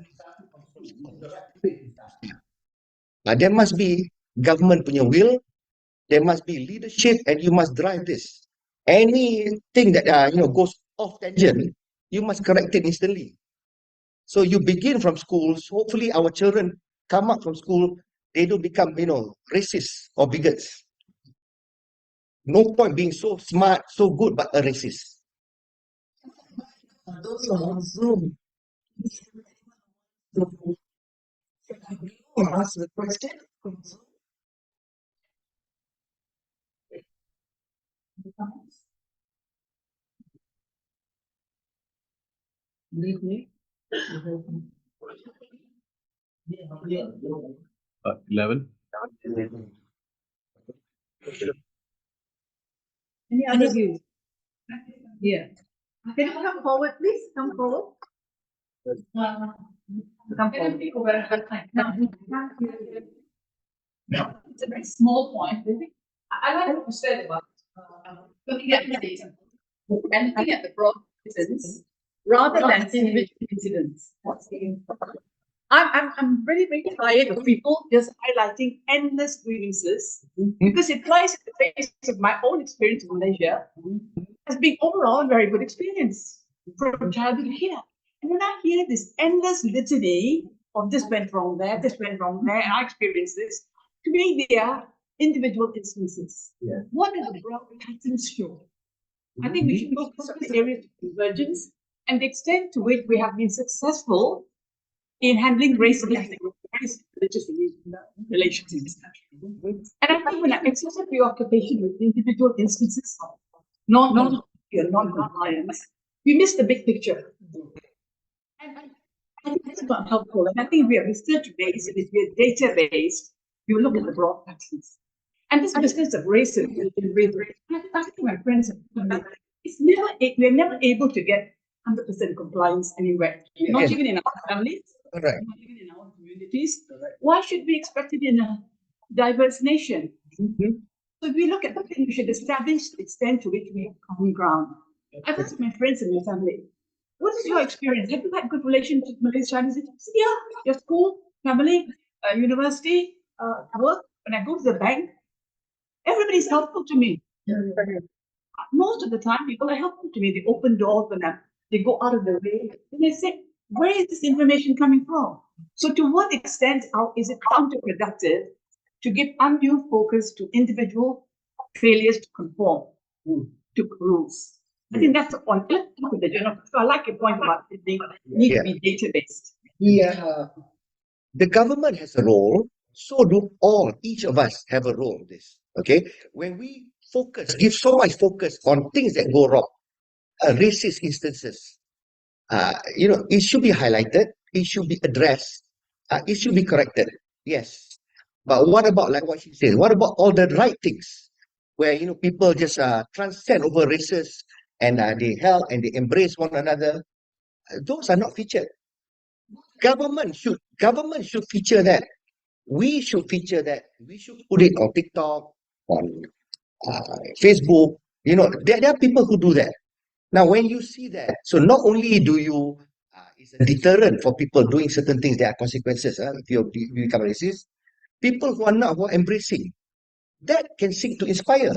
there must be government punya will, there must be leadership, and you must drive this. Anything that goes off tangent, you must correct it instantly. So you begin from schools. Hopefully, our children come up from school, they don't become racist or bigots. No point being so smart, so good, but a racist. Those who are on Zoom, ask the question. Leave me. 11. Any other views? Yeah. Can you come forward, please? Come forward. Come forward. It's a very small point. I like what you said about looking at the data and looking at the broad incidents rather than individual incidents. I'm very, very tired of people just highlighting endless grievances because it flies in the face of my own experience in Malaysia as being overall a very good experience from childhood here. And when I hear this endless litany of this went wrong there, and I experienced this, to me they are individual instances. Yeah. What does the broad patterns show? I think we should focus on the areas of convergence and the extent to which we have been successful in handling race and ethnic religious relations in this country. And I think when I excessive preoccupation with individual instances of non-compliance, we miss the big picture. And I think that's not helpful. And I think if we are research-based, if we are data-based, we will look at the broad patterns. And this business of race and religion, I think my friends have told me, we're never able to get 100% compliance anywhere, not even in our families. Correct. Not even in our communities. Correct. Why should we expect it in a diverse nation? Mm-hmm. So if we look at the thing, we should establish the extent to which we have common ground. I've asked my friends and my family, what is your experience? Have you had good relations with Malaysian Chinese? Yeah, your school, family, university, work. When I go to the bank, everybody's helpful to me. Most of the time, people are helpful to me. They open doors when I'm They go out of their way and they say, where is this information coming from? So to what extent is it counterproductive to give undue focus to individual failures to conform to rules? I think that's the point. Let's look at the general. So I like your point about it being need to be data based. Yeah. The government has a role, so do all, each of us have a role in this. Okay. When we give so much focus on things that go wrong, racist instances, it should be highlighted, it should be addressed, it should be corrected. Yes. But what about, like what she said, what about all the right things where, people just transcend over races and they help and they embrace one another? Those are not featured. Government should feature that. We should feature that. We should put it on TikTok, on Facebook. There are people who do that. Now, when you see that, so not only do you, it's a deterrent for people doing certain things, there are consequences if you become racist. People who are embracing, that can seek to inspire.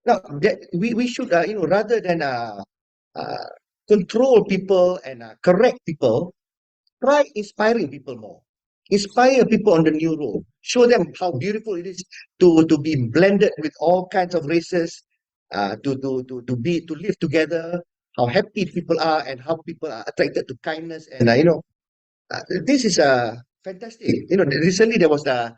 Now, that we should, rather than uh, control people and correct people, try inspiring people more. Inspire people on the new role. Show them how beautiful it is to be blended with all kinds of races, to live together. How happy people are and how people are attracted to kindness. And this is fantastic. Recently there was a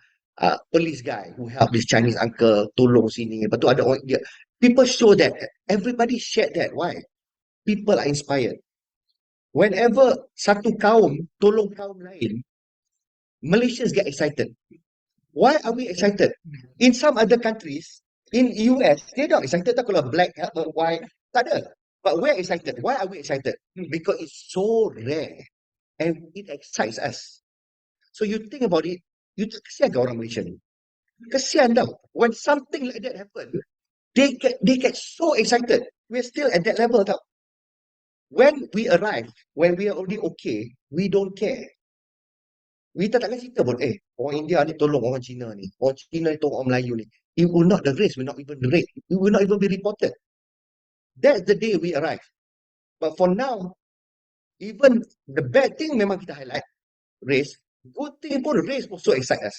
police guy who helped this Chinese uncle tolong sini. Lepas tu ada orang India. People show that. Everybody shared that. Why? People are inspired. Whenever satu kaum tolong kaum lain, Malaysians get excited. Why are we excited? In some other countries, in US, they're not excited tak kalau black help white. Tak ada. But we're excited. Why are we excited? Because it's so rare and it excites us. So you think about it, you kesian ke orang Malaysia ni? Kesian tau. When something like that happen, they get so excited. We're still at that level tau. When we arrive, when we are already okay, we don't care. Kita takkan cerita pun, orang India ni tolong orang Cina ni. Orang Cina ni tolong orang Melayu ni. It will not, the race will not even be rate. It will not even be reported. That's the day we arrive. But for now, even the bad thing memang kita highlight, race. Good thing pun, race also excite us.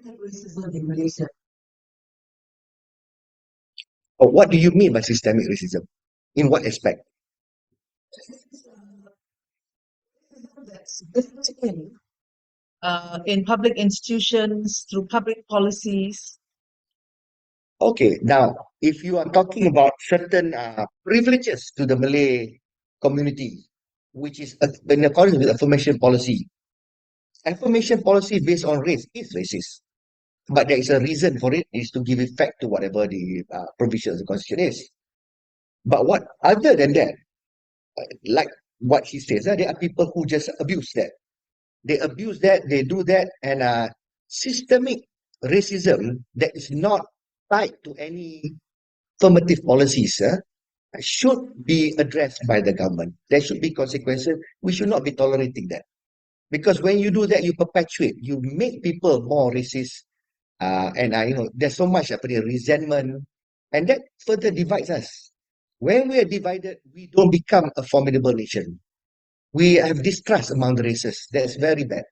Racism in Malaysia. Or what do you mean by systemic racism? In what aspect? That's basically in public institutions, through public policies. Okay, now, if you are talking about certain privileges to the Malay community, which is in accordance with affirmation policy based on race is racist. But there is a reason for it, is to give effect to whatever the provisions of the constitution is. But what other than that, like what he says, there are people who just abuse that. They abuse that, they do that, and systemic racism that is not tied to any affirmative policies should be addressed by the government. There should be consequences. We should not be tolerating that. Because when you do that, you perpetuate, you make people more racist. There's so much resentment, and that further divides us. When we are divided, we don't become a formidable nation. We have distrust among the races. That's very bad.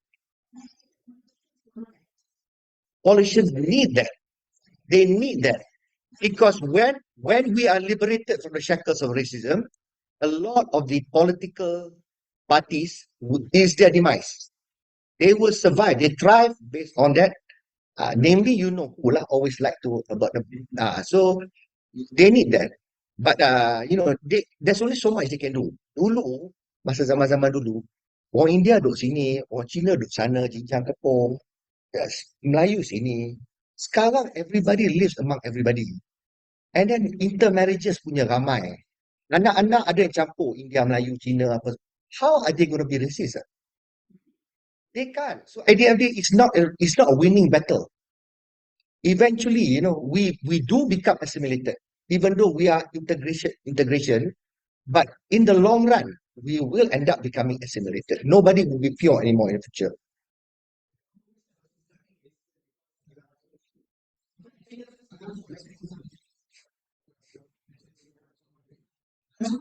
Politicians need that. They need that. Because when we are liberated from the shackles of racism, a lot of the political parties is their demise. They will survive. They thrive based on that. Namely, who always like to about the so they need that. But there's only so much they can do. Dulu, masa zaman-zaman dulu, orang India duduk sini, orang Cina duduk sana, cincang kepong, Melayu sini. Sekarang everybody lives among everybody. And then intermarriages punya ramai. Anak-anak ada yang campur India, Melayu, Cina, apa. How are they going to be racist? They can't. So at the end of the day, it's not a winning battle. Eventually, we do become assimilated, even though we are integration, but in the long run, we will end up becoming assimilated. Nobody will be pure anymore in the future.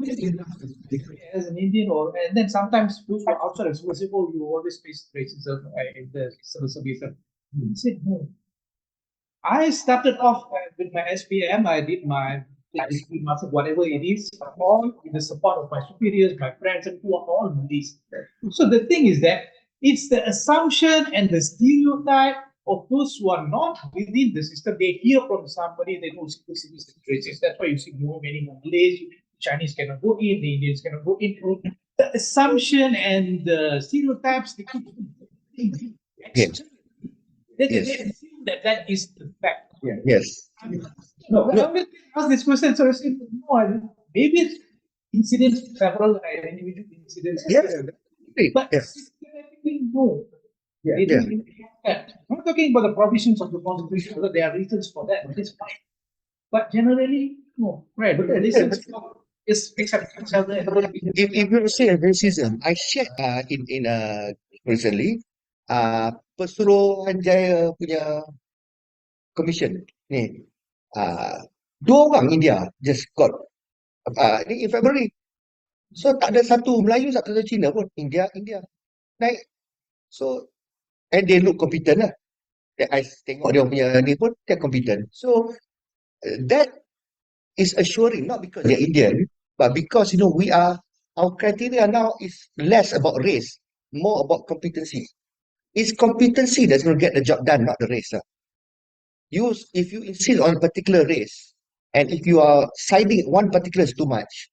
as an Indian, and then sometimes those who are outside of Singapore, you always face racism in the civil service. I said no. I started off with my SPM. I did my 3 months of whatever it is, all with the support of my superiors, my friends, and who are all Malays. So the thing is that it's the assumption and the stereotype of those who are not within the system. They hear from somebody, they know civil is racist. That's why you see many Malays, Chinese cannot go in, the Indians cannot go in. The assumption and the stereotypes, they keep Yes. they Yes. assume that is the fact. Yes. No, I always ask this question, so I said, no, maybe it's incidents, several individual incidents. Yes. But Yes. systematically, no. They Yeah. don't even have that. I'm not talking about the provisions of the Constitution, although there are reasons for that, but it's fine. But generally, no. Right. But reasons for is accept each other. If you say racism, I shared in recently Pesuruhan Jaya punya commission ni, 2 orang India just got ni in February. So tak ada satu Melayu, tak ada Cina pun. India naik. So and they look competent lah. I tengok dia punya ni pun dia competent. So that is assuring, not because they're Indian, but because our criteria now is less about race, more about competency. It's competency that's going to get the job done, not the race. If you insist on a particular race, and if you are siding one particular too much,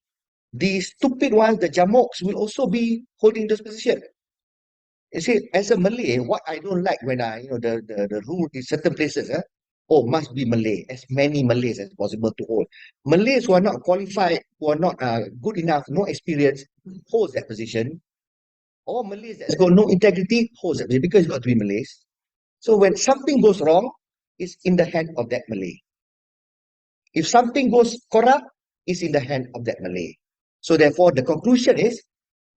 the stupid ones, the jamoks, will also be holding this position. You see, as a Malay, what I don't like when the rule in certain places, must be Malay, as many Malays as possible to hold. Malays who are not qualified, who are not good enough, no experience, holds that position. Or Malays that's got no integrity, holds that position, because it's got to be Malays. So when something goes wrong, it's in the hand of that Malay. If something goes corrupt, it's in the hand of that Malay. So therefore, the conclusion is,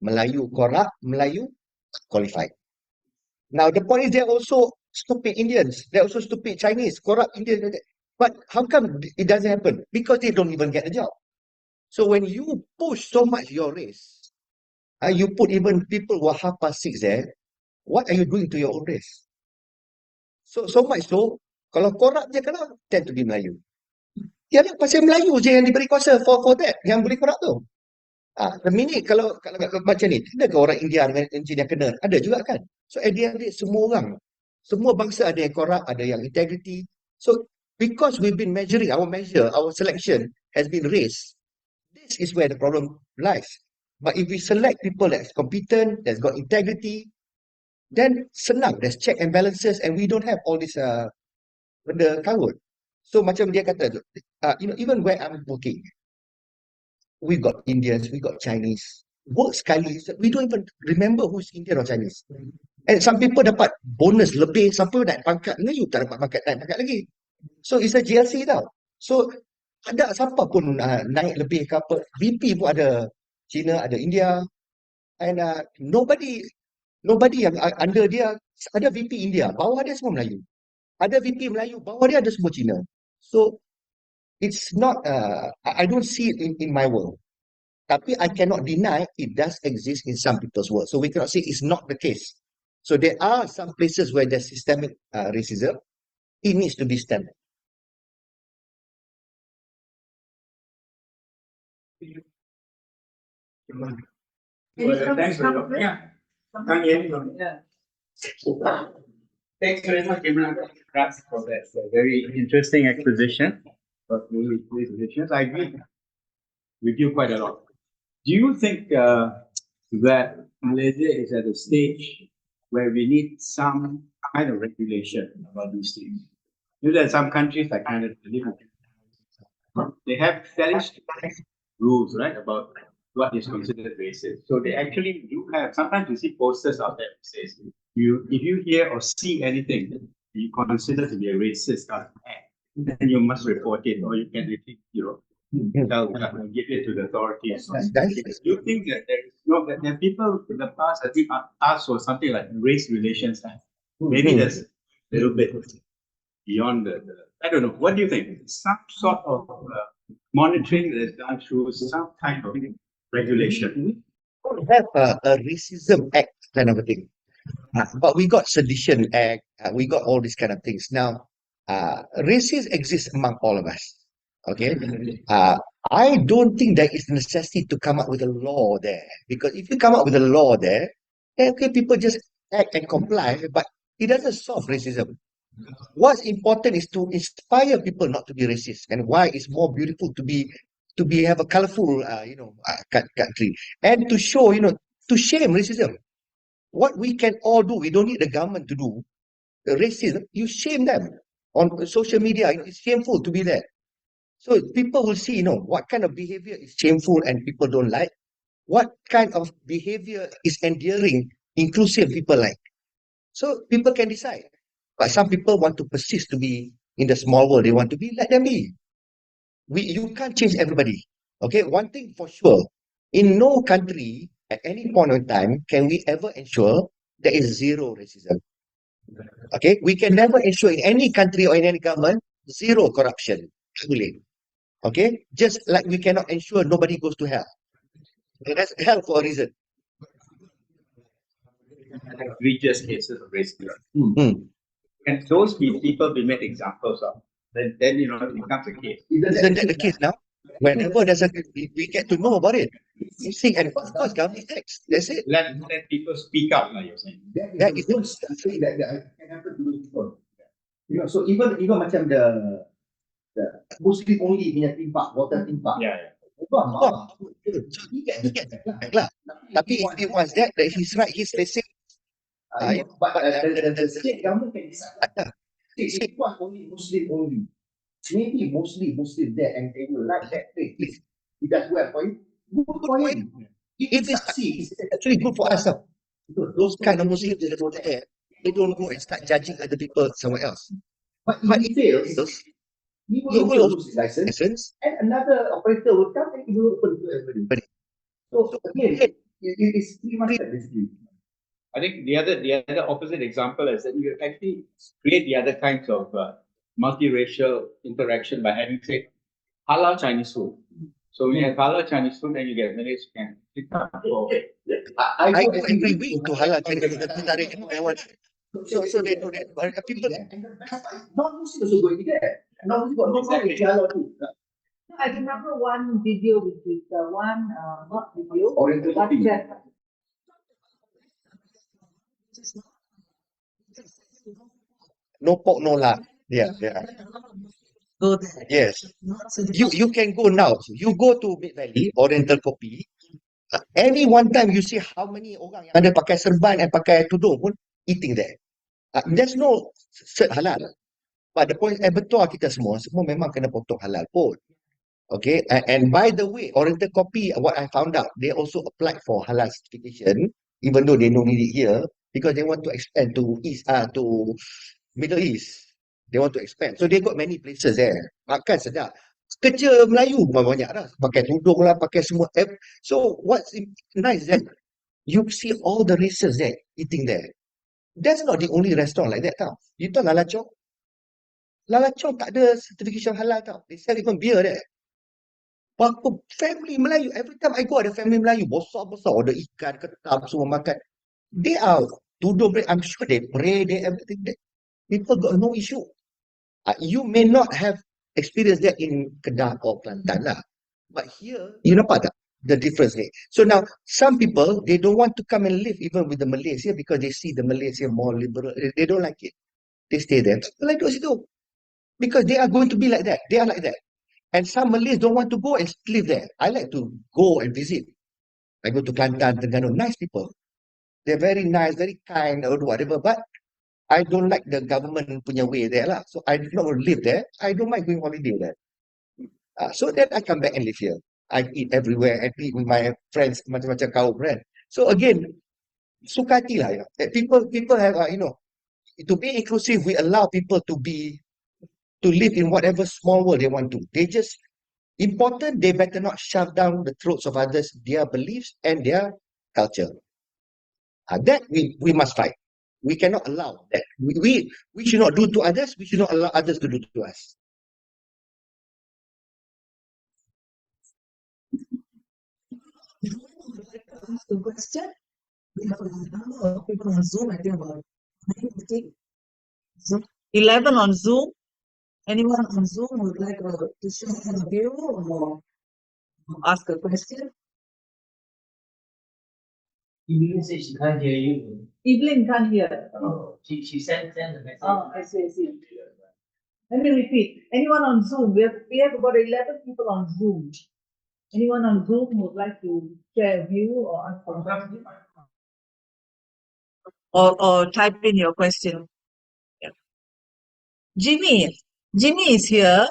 Melayu corrupt, Melayu qualified. Now, the point is they're also stupid Indians. They're also stupid Chinese, corrupt Indians. But how come it doesn't happen? Because they don't even get the job. So when you push so much your race, you put even people who are 6:30 there, what are you doing to your own race? So much so, kalau corrupt je kalau tend to be Melayu. Ya lah, pasal Melayu je yang diberi kuasa for that, yang boleh corrupt tu. The minute kalau macam ni, ada ke orang India dengan Cina kena? Ada juga kan? So at the end of the day, semua orang, semua bangsa ada yang corrupt, ada yang integrity. So because we've been measuring, our selection has been race. This is where the problem lies. But if we select people that's competent, that's got integrity, then senang, there's check and balances, and we don't have all this benda karut. So macam dia kata, even where I'm working, we got Indians, we got Chinese. Work sekali, we don't even remember who's Indian or Chinese. And some people dapat bonus lebih, siapa naik pangkat Melayu tak dapat naik pangkat lagi. So it's a GLC tau. So ada siapa pun naik lebih ke apa. VP pun ada Cina, ada India. And nobody yang under dia, ada VP India, bawah dia semua Melayu. Ada VP Melayu, bawah dia ada semua Cina. So it's not, I don't see it in my world. Tapi I cannot deny it does exist in some people's world. So we cannot say it's not the case. So there are some places where there's systemic racism. It needs to be stemmed. Thanks very much. Thanks very much, Imran, for that very interesting exposition. I agree with you quite a lot. Do you think that Malaysia is at a stage where we need some kind of regulation about these things? You know, there are some countries like Canada, they have fairly strict rules, right, about what is considered racist. So they actually do have, sometimes you see posters out there that says, if you hear or see anything you consider to be a racist act, then you must report it, or you can, give it to the authorities. Do you think that there are people in the past that we asked for something like Race Relations Act? Maybe that's a little bit beyond I don't know. What do you think? Some sort of monitoring that is done through some kind of regulation. don't have a racism act kind of a thing. But we got sedition act, we got all these kind of things. Now, racism exists among all of us. Okay. I don't think there is necessity to come up with a law there, because if you come up with a law there, then okay, people just act and comply, but it doesn't solve racism. What's important is to inspire people not to be racist, and why it's more beautiful to be have a colorful country, and to show, to shame racism. What we can all do, we don't need the government to do racism. You shame them on social media. It's shameful to be there. So people will see, what kind of behavior is shameful and people don't like. What kind of behavior is endearing, inclusive people like. So people can decide. But some people want to persist to be in the small world. They want to be, let them be. You can't change everybody. Okay, one thing for sure, in no country at any point in time can we ever ensure there is zero racism. Okay, we can never ensure in any country or in any government zero corruption. Boleh. Okay, just like we cannot ensure nobody goes to hell. Okay, that's hell for a reason. Egregious cases of racism. Hmm. And those people be made examples of. Then it becomes a case. Isn't that the case now? Whenever there's we get to know about it. You see, and of course, government acts. That's it. Let people speak out, like you're saying. That is Something that can happen to those people. So even macam the Muslim only punya theme park, water theme park. Yeah. so he get back lah. Tapi if he wants that he's right, he's facing. But the state government can decide. If it was only Muslim only, maybe mostly Muslim there, and they will like that place. If that's where for him, good for him. If it's actually good for us. Those kind of Muslims that go there, they don't go and start judging other people somewhere else. But if he fails, he will also lose his license, and another operator will come and he will open to everybody. So again, it is pretty much like this. I think the other opposite example is that you actually create the other kinds of multiracial interaction by having, say, halal Chinese food. So when you have halal Chinese food, then you get Malays can pick up for. I go every week to halal Chinese food. So they do that. But people, non-Muslim also going there. Non-Muslim got no problem with halal too. I remember one video with one, not video, Oriental but cooking. no pork, no lard. Yeah. Go there. Yes. You can go now. You go to Mid Valley, Oriental Kopi. Any one time you see how many orang yang ada pakai serban and pakai tudung pun eating there. There's no cert halal. But the point, betul kita semua memang kena potong halal pun. Okay, and by the way, Oriental Kopi, what I found out, they also applied for halal certification, even though they don't need it here, because they want to expand to to Middle East. They want to expand. So they got many places there. Makan sedap. Kerja Melayu banyak dah. Pakai tudung lah, pakai semua. So what's nice that you see all the races there eating there. That's not the only restaurant like that tau. You tahu Lala Chong? Lala Chong tak ada certification halal tau. They sell even beer there. Apa family Melayu, every time I go ada family Melayu besar-besar, ada ikan, ketam, semua makan. They are tudung, I'm sure they pray, they everything. People got no issue. You may not have experienced that in Kedah or Kelantan lah. But here, you nampak tak the difference ni? So now, some people, they don't want to come and live even with the Malays here because they see the Malays here more liberal. They don't like it. They stay there. Like kat situ. Because they are going to be like that. They are like that. And some Malays don't want to go and live there. I like to go and visit. I go to Kelantan, Terengganu. Nice people. They're very nice, very kind or whatever. But I don't like the government punya way there lah. So I do not want to live there. I don't mind going holiday there. So then I come back and live here. I eat everywhere. I eat with my friends, macam-macam kaum, right? So again, suka hati lah. People have, to be inclusive, we allow people to live in whatever small world they want to. They just, important, they better not shove down the throats of others, their beliefs and their culture. That we must fight. We cannot allow that. We should not do to others. We should not allow others to do to us. ask a question. We have a number of people on Zoom, I think about 9 Zoom. 11 on Zoom. Anyone on Zoom would like to share a view or ask a question? Evelyn says she can't hear you. Evelyn can't hear. Oh, she sent the message. Oh, I see. Let me repeat. Anyone on Zoom? We have about 11 people on Zoom. Anyone on Zoom who would like to share a view or ask a question? Or type in your question. Yeah. Jimmy is here.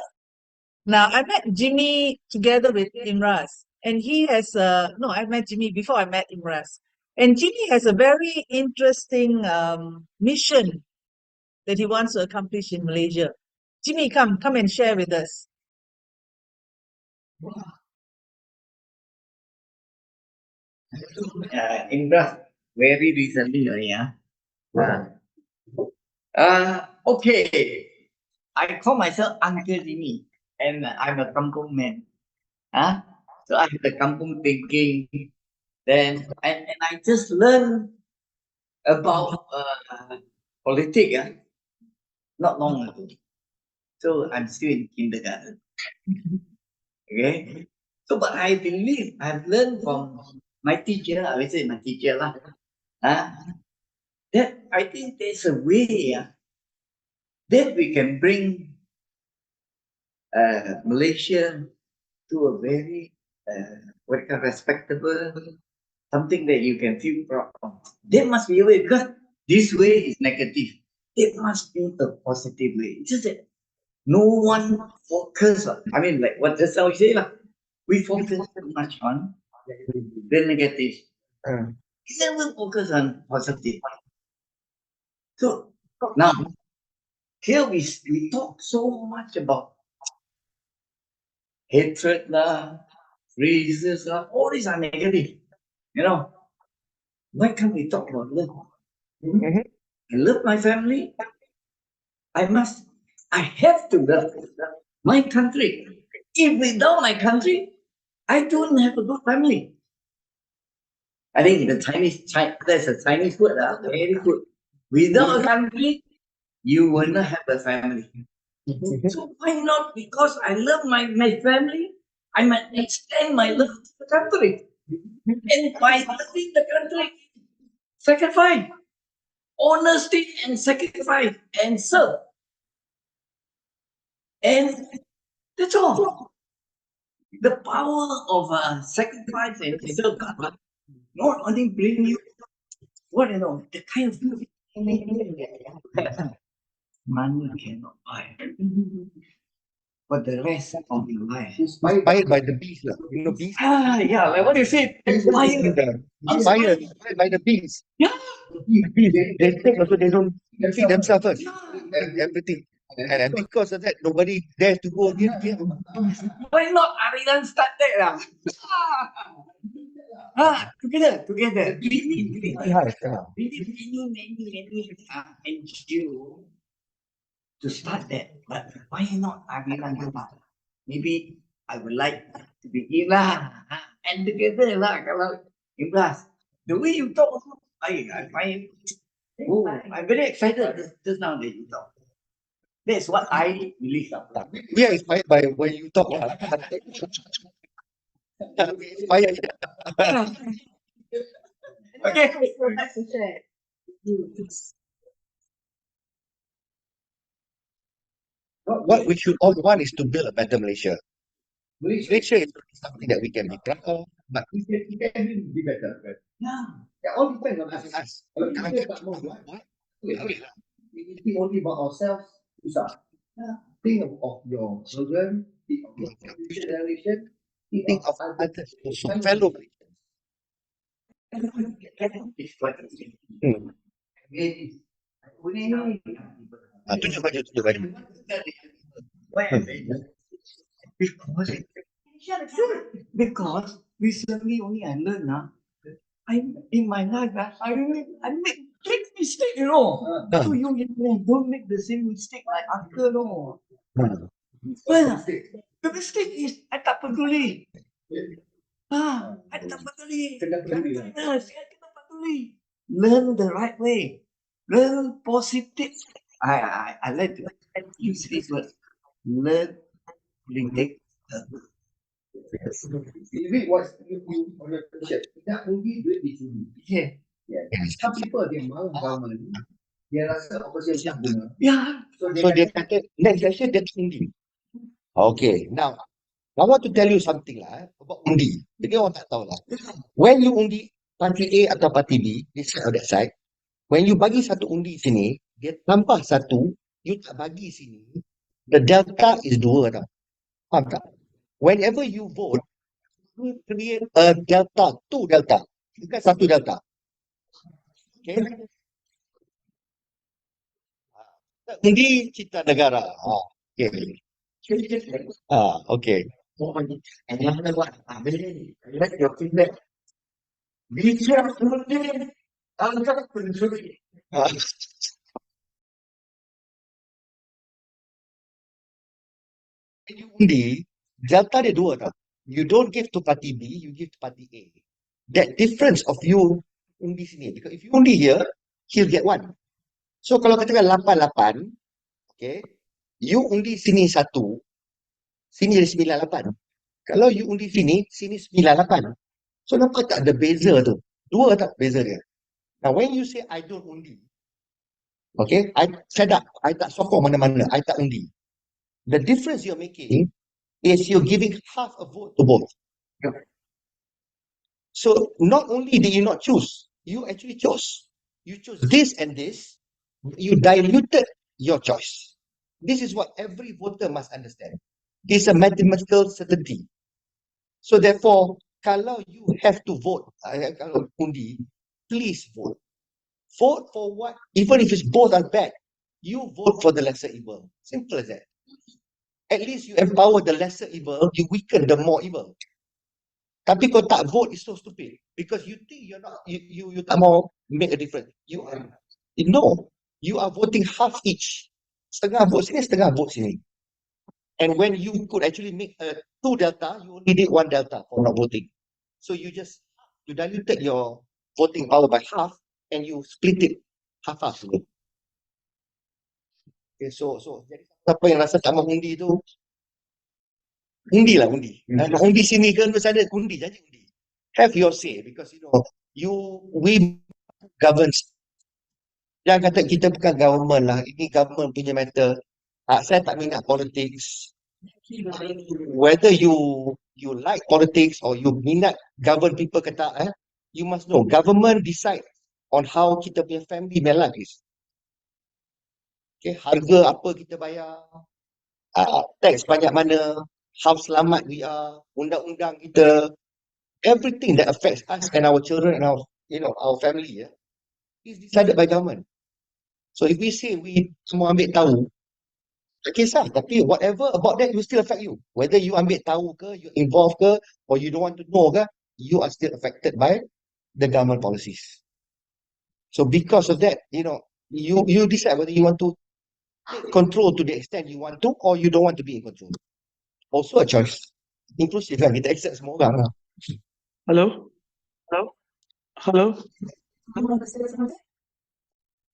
Now, I met Jimmy together with Imraz, and he has no, I met Jimmy before I met Imraz. And Jimmy has a very interesting mission that he wants to accomplish in Malaysia. Jimmy, come and share with us. Indra, very recently, okay. I call myself Uncle Jimmy, and I'm a kampung man. So I have the kampung thinking. Then, and I just learned about politics, not long ago. So I'm still in kindergarten. Okay. So, but I believe I've learned from my teacher, I would say my teacher lah, that I think there's a way that we can bring Malaysia to a very respectable, something that you can feel proud of. There must be a way, because this way is negative. There must be a positive way. It's just that no one focus on, I mean, like what just now we say lah, we focus too much on the negative. We never focus on positive. So now here we talk so much about hatred lah, races lah, all these are negative. Why can't we talk about love? I love my family. I have to love my country. If without my country, I don't have a good family. I think there's a Chinese word, very good. Without a country, you will not have a family. So why not? Because I love my family, I might extend my love to the country. And by loving the country, sacrifice, honesty and sacrifice and serve. And that's all. The power of sacrifice and serve not only bring you the kind of money cannot buy. For the rest of your life. Inspired by the bees, bees. Yeah, like what you said. Inspired by the bees. Yeah. They take also they don't feed themselves first. Everything. And because of that, nobody dares to go again. Why not Aliran start that? Together. We need many NGO to start that. But why not Aliran? Maybe I would like to be in and together kalau Imraz. The way you talk, I find I'm very excited just now that you talk. That's what I believe. We are inspired by when you talk. We inspired. Okay. What we should all want is to build a better Malaysia. Malaysia is something that we can be proud of, but We can be better. Right? Yeah. It all depends on us. What? We think only about ourselves. Think of your children, think of your future generation, Think of others, also fellow Malaysians. Tunjuk baju. Because recently only I learned in my life I make big mistake, So you don't make the same mistake like uncle, Well, the mistake is I tak peduli. I Kena peduli. Kena peduli lah. Yes, kena peduli. Learn the right way. Learn positive. I like to use this word. Learn politik. You read what's you on your t-shirt. Tidak undi duit dicuri. Yeah. Yeah. Some people they mahu government. Dia rasa opposition tak guna. Yeah. So So dia kata next session dia undi. Okay, now I want to tell you something lah about undi. Jadi orang tak tahu lah. When you undi parti A atau parti B, this side or that side, when you bagi satu undi sini, dia tambah satu, you tak bagi sini, the delta is 2 tau. Faham tak? Whenever you vote, you create a delta, 2 delta. Bukan 1 delta. Okay? Undi cita negara. Okay. Okay. And you know what? I like your feedback. Bicara kemudian angkat pencuri. Ah, when you undi, delta dia 2 tau. You don't give to party B, you give to party A. That difference of you undi sini. Because if you undi here, he'll get 1. So kalau katakan 8-8, okay, you undi sini 1, sini jadi 9-8. Kalau you undi sini, sini 9-8. So nampak tak ada beza tu? 2 tak beza dia. Now when you say I don't undi, okay, I tak sokong mana-mana, I tak undi. The difference you're making is you're giving half a vote to both. So not only did you not choose, you actually chose. You chose this and this. You diluted your choice. This is what every voter must understand. It's a mathematical certainty. So therefore, kalau you have to vote, kalau undi, please vote. Vote for what? Even if it's both are bad, you vote for the lesser evil. Simple as that. At least you empower the lesser evil, you weaken the more evil. Tapi kau tak vote is so stupid because you think you're not you tak mau make a difference. You are voting half each. Setengah vote sini, setengah vote sini. And when you could actually make a 2 delta, you only did 1 delta for not voting. So you diluted your voting power by half and you split it half-half. Okay, so jadi siapa yang rasa tak mau undi tu, undi lah undi. Nak undi sini ke sana, undi, janji undi. Have your say because we govern. Jangan kata kita bukan government lah, ini government punya matter. Saya tak minat politics. Whether you like politics or you minat govern people ke tak, you must know government decide on how kita punya family punya life is. Okay, harga apa kita bayar, tax banyak mana, how selamat we are, undang-undang kita, everything that affects us and our children and our family is decided by government. So if we say we semua ambil tahu, tak kisah, tapi whatever about that will still affect you. Whether you ambil tahu ke, you involved ke, or you don't want to know ke, you are still affected by the government policies. So because of that, you decide whether you want to take control to the extent you want to, or you don't want to be in control. Also a choice. Inclusive kan, kita accept semua orang lah. Hello? Hello?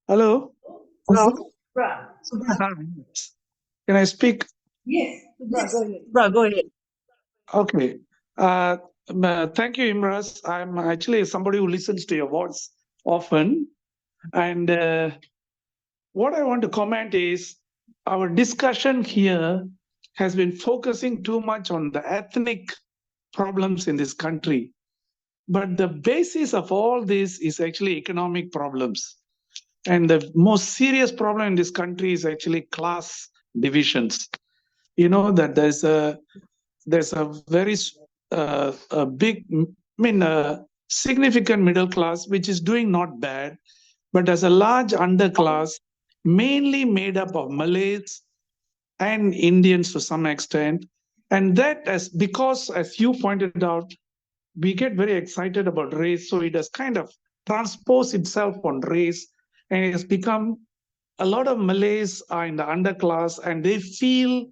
Hello? Can I speak? Yes. Go ahead. Okay. Thank you, Imraz. I'm actually somebody who listens to your voice often. And what I want to comment is our discussion here has been focusing too much on the ethnic problems in this country. But the basis of all this is actually economic problems. And the most serious problem in this country is actually class divisions. You know that there's a very big, significant middle class which is doing not bad, but there's a large underclass, mainly made up of Malays and Indians to some extent. And that because, as you pointed out, we get very excited about race, so it has kind of transposed itself on race, and it has become a lot of Malays are in the underclass, and they feel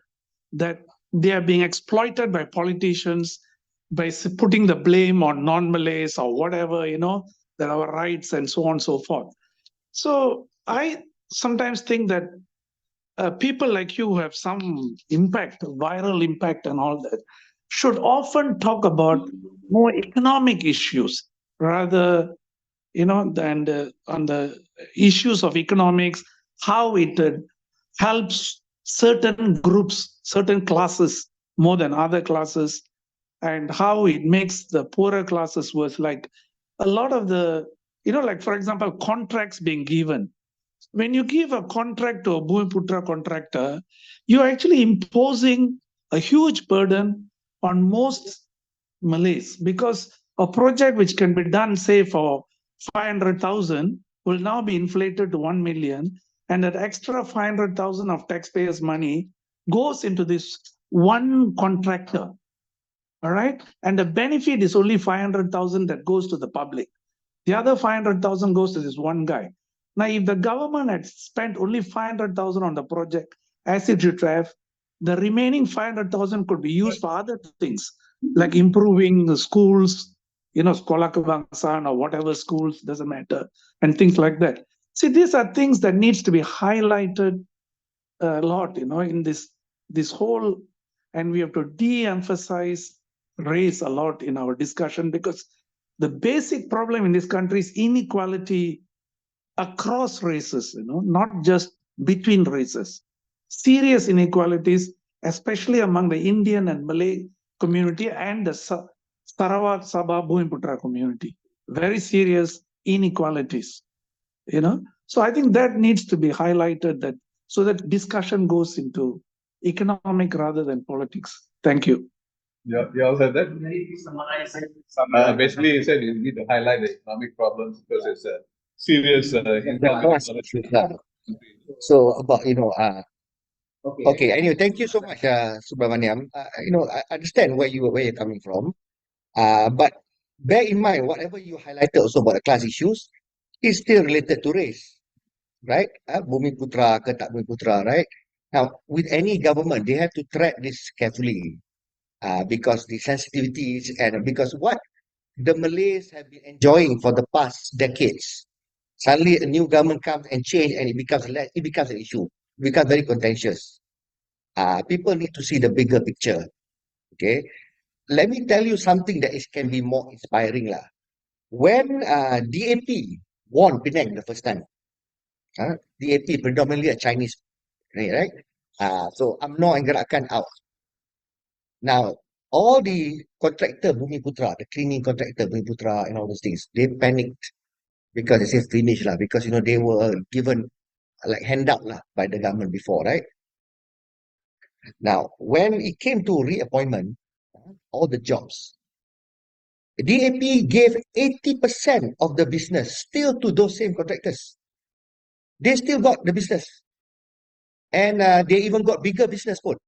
that they are being exploited by politicians, by putting the blame on non-Malays or whatever, that our rights and so on and so forth. So I sometimes think that people like you who have some impact, viral impact and all that, should often talk about more economic issues rather, than on the issues of economics, how it helps certain groups, certain classes more than other classes, and how it makes the poorer classes worse. Like a lot of the, like for example, contracts being given. When you give a contract to a Bhumiputra contractor, you're actually imposing a huge burden on most Malays, because a project which can be done, say, for 500,000 will now be inflated to 1 million. And that extra 500,000 of taxpayers' money goes into this one contractor. All right. And the benefit is only 500,000 that goes to the public. The other 500,000 goes to this one guy. Now, if the government had spent only 500,000 on the project, as it should have, the remaining 500,000 could be used for other things, like improving the schools, Sekolah Kebangsaan or whatever schools, doesn't matter, and things like that. See, these are things that needs to be highlighted a lot, in this whole, and we have to de-emphasize race a lot in our discussion, because the basic problem in this country is inequality across races, not just between races. Serious inequalities, especially among the Indian and Malay community and the Sarawak, Sabah, Bhumiputra community. Very serious inequalities, So I think that needs to be highlighted, that so that discussion goes into economic rather than politics. Thank you. Yeah, you all said that? Basically, you said you need to highlight the economic problems because it's a serious So about okay. Anyway, thank you so much, Subramaniam. I understand where you're coming from. But bear in mind, whatever you highlighted also about the class issues is still related to race, right? Bhumiputra ke tak Bhumiputra, right? Now, with any government, they have to track this carefully, because the sensitivities and because what the Malays have been enjoying for the past decades. Suddenly, a new government comes and change, and it becomes an issue. It becomes very contentious. People need to see the bigger picture. Okay, let me tell you something that can be more inspiring lah. When DAP won Penang the first time, DAP predominantly a Chinese, right? So UMNO and Gerakan out. Now, all the contractor Bhumiputra, the cleaning contractor Bhumiputra and all those things, they panicked because they said finish lah, because they were given like handout lah by the government before, right? Now, when it came to reappointment, all the jobs, DAP gave 80% of the business still to those same contractors. They still got the business. And they even got bigger business code.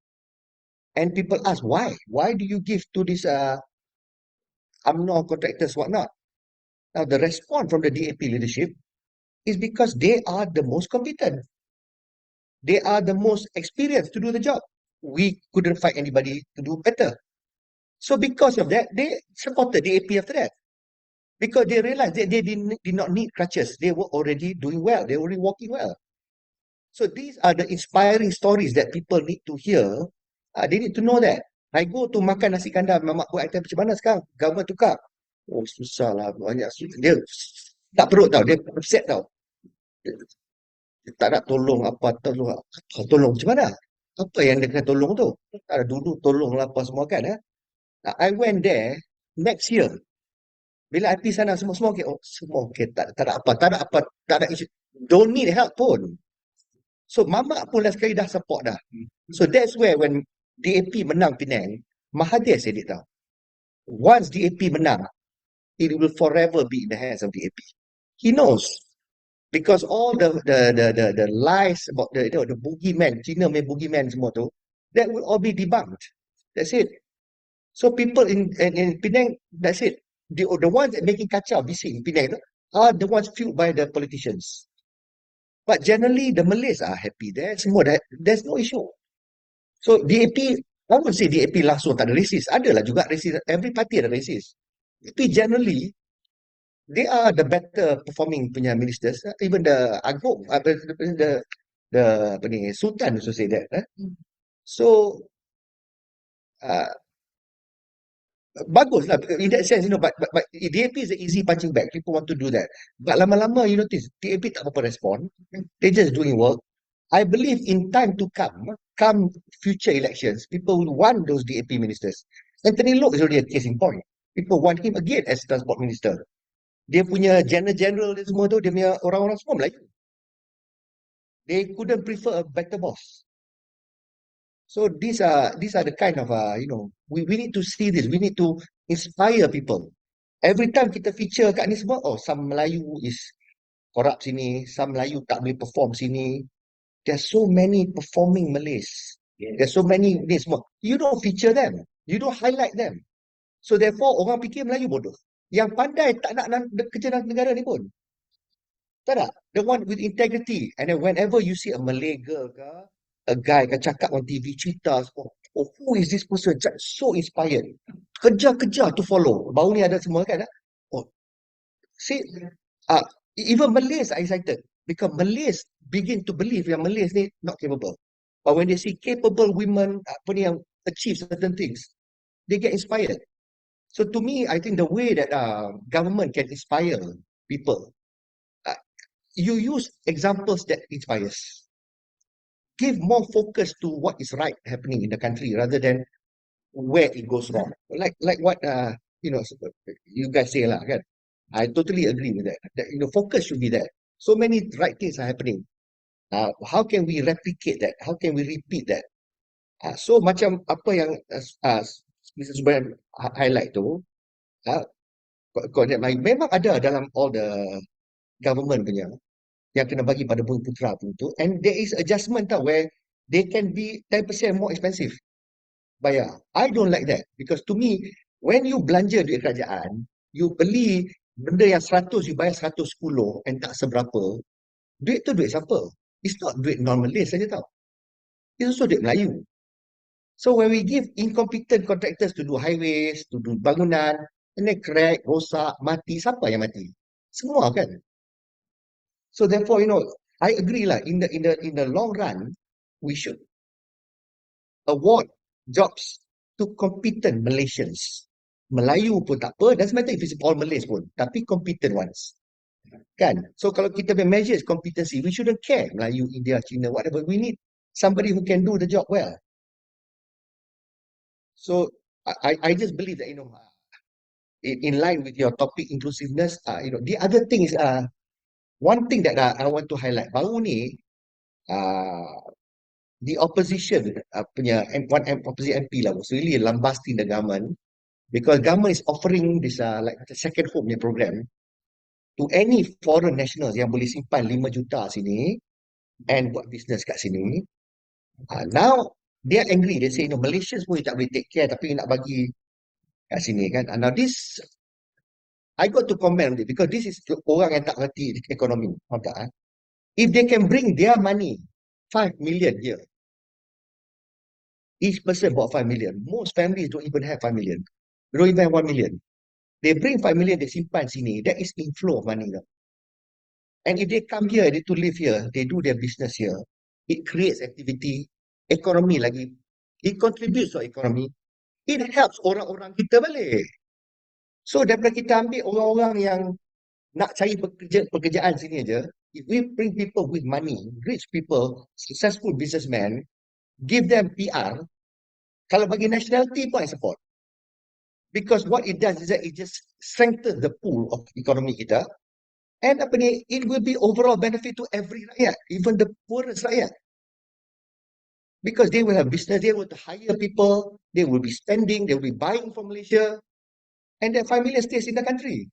And people ask, why? Why do you give to these UMNO contractors, whatnot? Now, the response from the DAP leadership is because they are the most competent. They are the most experienced to do the job. We couldn't find anybody to do better. So because of that, they supported DAP after that. Because they realized that they did not need crutches. They were already doing well. They were already walking well. So these are the inspiring stories that people need to hear. They need to know that. I go to makan nasi kandar, mamak buat item macam mana sekarang? Government tukar. Oh, susah lah. Banyak susah. Dia tak perut tau. Dia upset tau. Dia tak nak tolong apa. Tolong macam mana? Apa yang dia kena tolong tu? Tak ada dulu tolong lah apa semua kan. I went there next year. Bila I pergi sana semua okay. Oh, semua okay. Tak ada apa. Tak ada issue. Don't need help pun. So mamak pun dah sekali dah support dah. So that's where when DAP menang Penang, Mahathir said it tau. Once DAP menang, it will forever be in the hands of DAP. He knows. Because all the lies about the boogeyman, China main boogeyman semua tu, that will all be debunked. That's it. So people in Penang, that's it. The ones that making kacau bising in Penang are the ones fueled by the politicians. But generally, the Malays are happy there. There's no issue. So DAP I won't say DAP langsung tak ada racist. Adalah juga racist. Every party ada racist. Tapi generally, they are the better performing punya ministers. Even the Agong, the apa ni, Sultan also say that. So, uh, bagus lah in that sense, but DAP is an easy punching bag. People want to do that. But lama-lama, you notice, DAP tak apa respond. They're just doing work. I believe in time to come future elections, people will want those DAP ministers. Anthony Loke is already a case in point. People want him again as transport minister. Dia punya general dia semua tu, dia punya orang-orang semua Melayu. They couldn't prefer a better boss. So these are the kind of we need to see this. We need to inspire people. Every time kita feature kat ni semua, some Melayu is corrupt sini, some Melayu tak boleh perform sini. There's so many performing Malays. There's so many ni semua. You don't feature them. You don't highlight them. So therefore orang fikir Melayu bodoh. Yang pandai tak nak kerja dalam negara ni pun. Tak tak? The one with integrity. And then whenever you see a Malay girl ke, a guy kan cakap on TV, cerita semua. Oh, who is this person? So inspired. Kejar-kejar to follow. Baru ni ada semua kan. Oh, see, even Malays are excited. Because Malays begin to believe yang Malays ni not capable. But when they see capable women apa ni yang achieve certain things, they get inspired. So to me, I think the way that government can inspire people, you use examples that inspires. Give more focus to what is right happening in the country rather than where it goes wrong. Like what you guys say lah, kan? I totally agree with that. Focus should be there. So many right things are happening. How can we replicate that? How can we repeat that? So macam apa yang Mr. Subhan highlight tu, memang ada dalam all the government punya yang kena bagi pada bumi putra tu, and there is adjustment where they can be 10% more expensive bayar. I don't like that because to me, when you belanja duit kerajaan, you beli benda yang 100, you bayar 110 and tak seberapa, duit tu duit siapa? It's not duit non-Malay saja tau. It's also duit Melayu. So when we give incompetent contractors to do highways, to do bangunan, and then crack, rosak, mati, siapa yang mati? Semua kan? So therefore, I agree lah, in the long run, we should award jobs to competent Malaysians. Melayu pun tak apa, doesn't matter if it's all Malays pun, tapi competent ones. Kan? So kalau kita measure competency, we shouldn't care Melayu, India, China, whatever. We need somebody who can do the job well. So I just believe that, in line with your topic inclusiveness, the other thing is, one thing that I want to highlight, baru ni, the opposition one opposite MP lah was really lambasting the government because government is offering this like a second home program to any foreign nationals yang boleh simpan 5 juta sini and buat business kat sini. Now they are angry. They say, Malaysians pun tak boleh take care tapi nak bagi kat sini kan. Now this, I got to comment on it because this is orang yang tak ngerti ekonomi. If they can bring their money, 5 million here, each person bought 5 million. Most families don't even have 5 million. They don't even have 1 million. They bring 5 million, they simpan sini. That is inflow of money. And if they come here, they to live here, they do their business here, it creates activity, economy lagi. It contributes to economy. It helps orang-orang kita balik. So daripada kita ambil orang-orang yang nak cari pekerjaan sini aja, if we bring people with money, rich people, successful businessmen, give them PR, kalau bagi nationality pun I support. Because what it does is that it just strengthens the pool of economy kita. And it will be overall benefit to every rakyat, even the poorest rakyat. Because they will have business, they will hire people, they will be spending, they will be buying from Malaysia, and their 5 million stays in the country.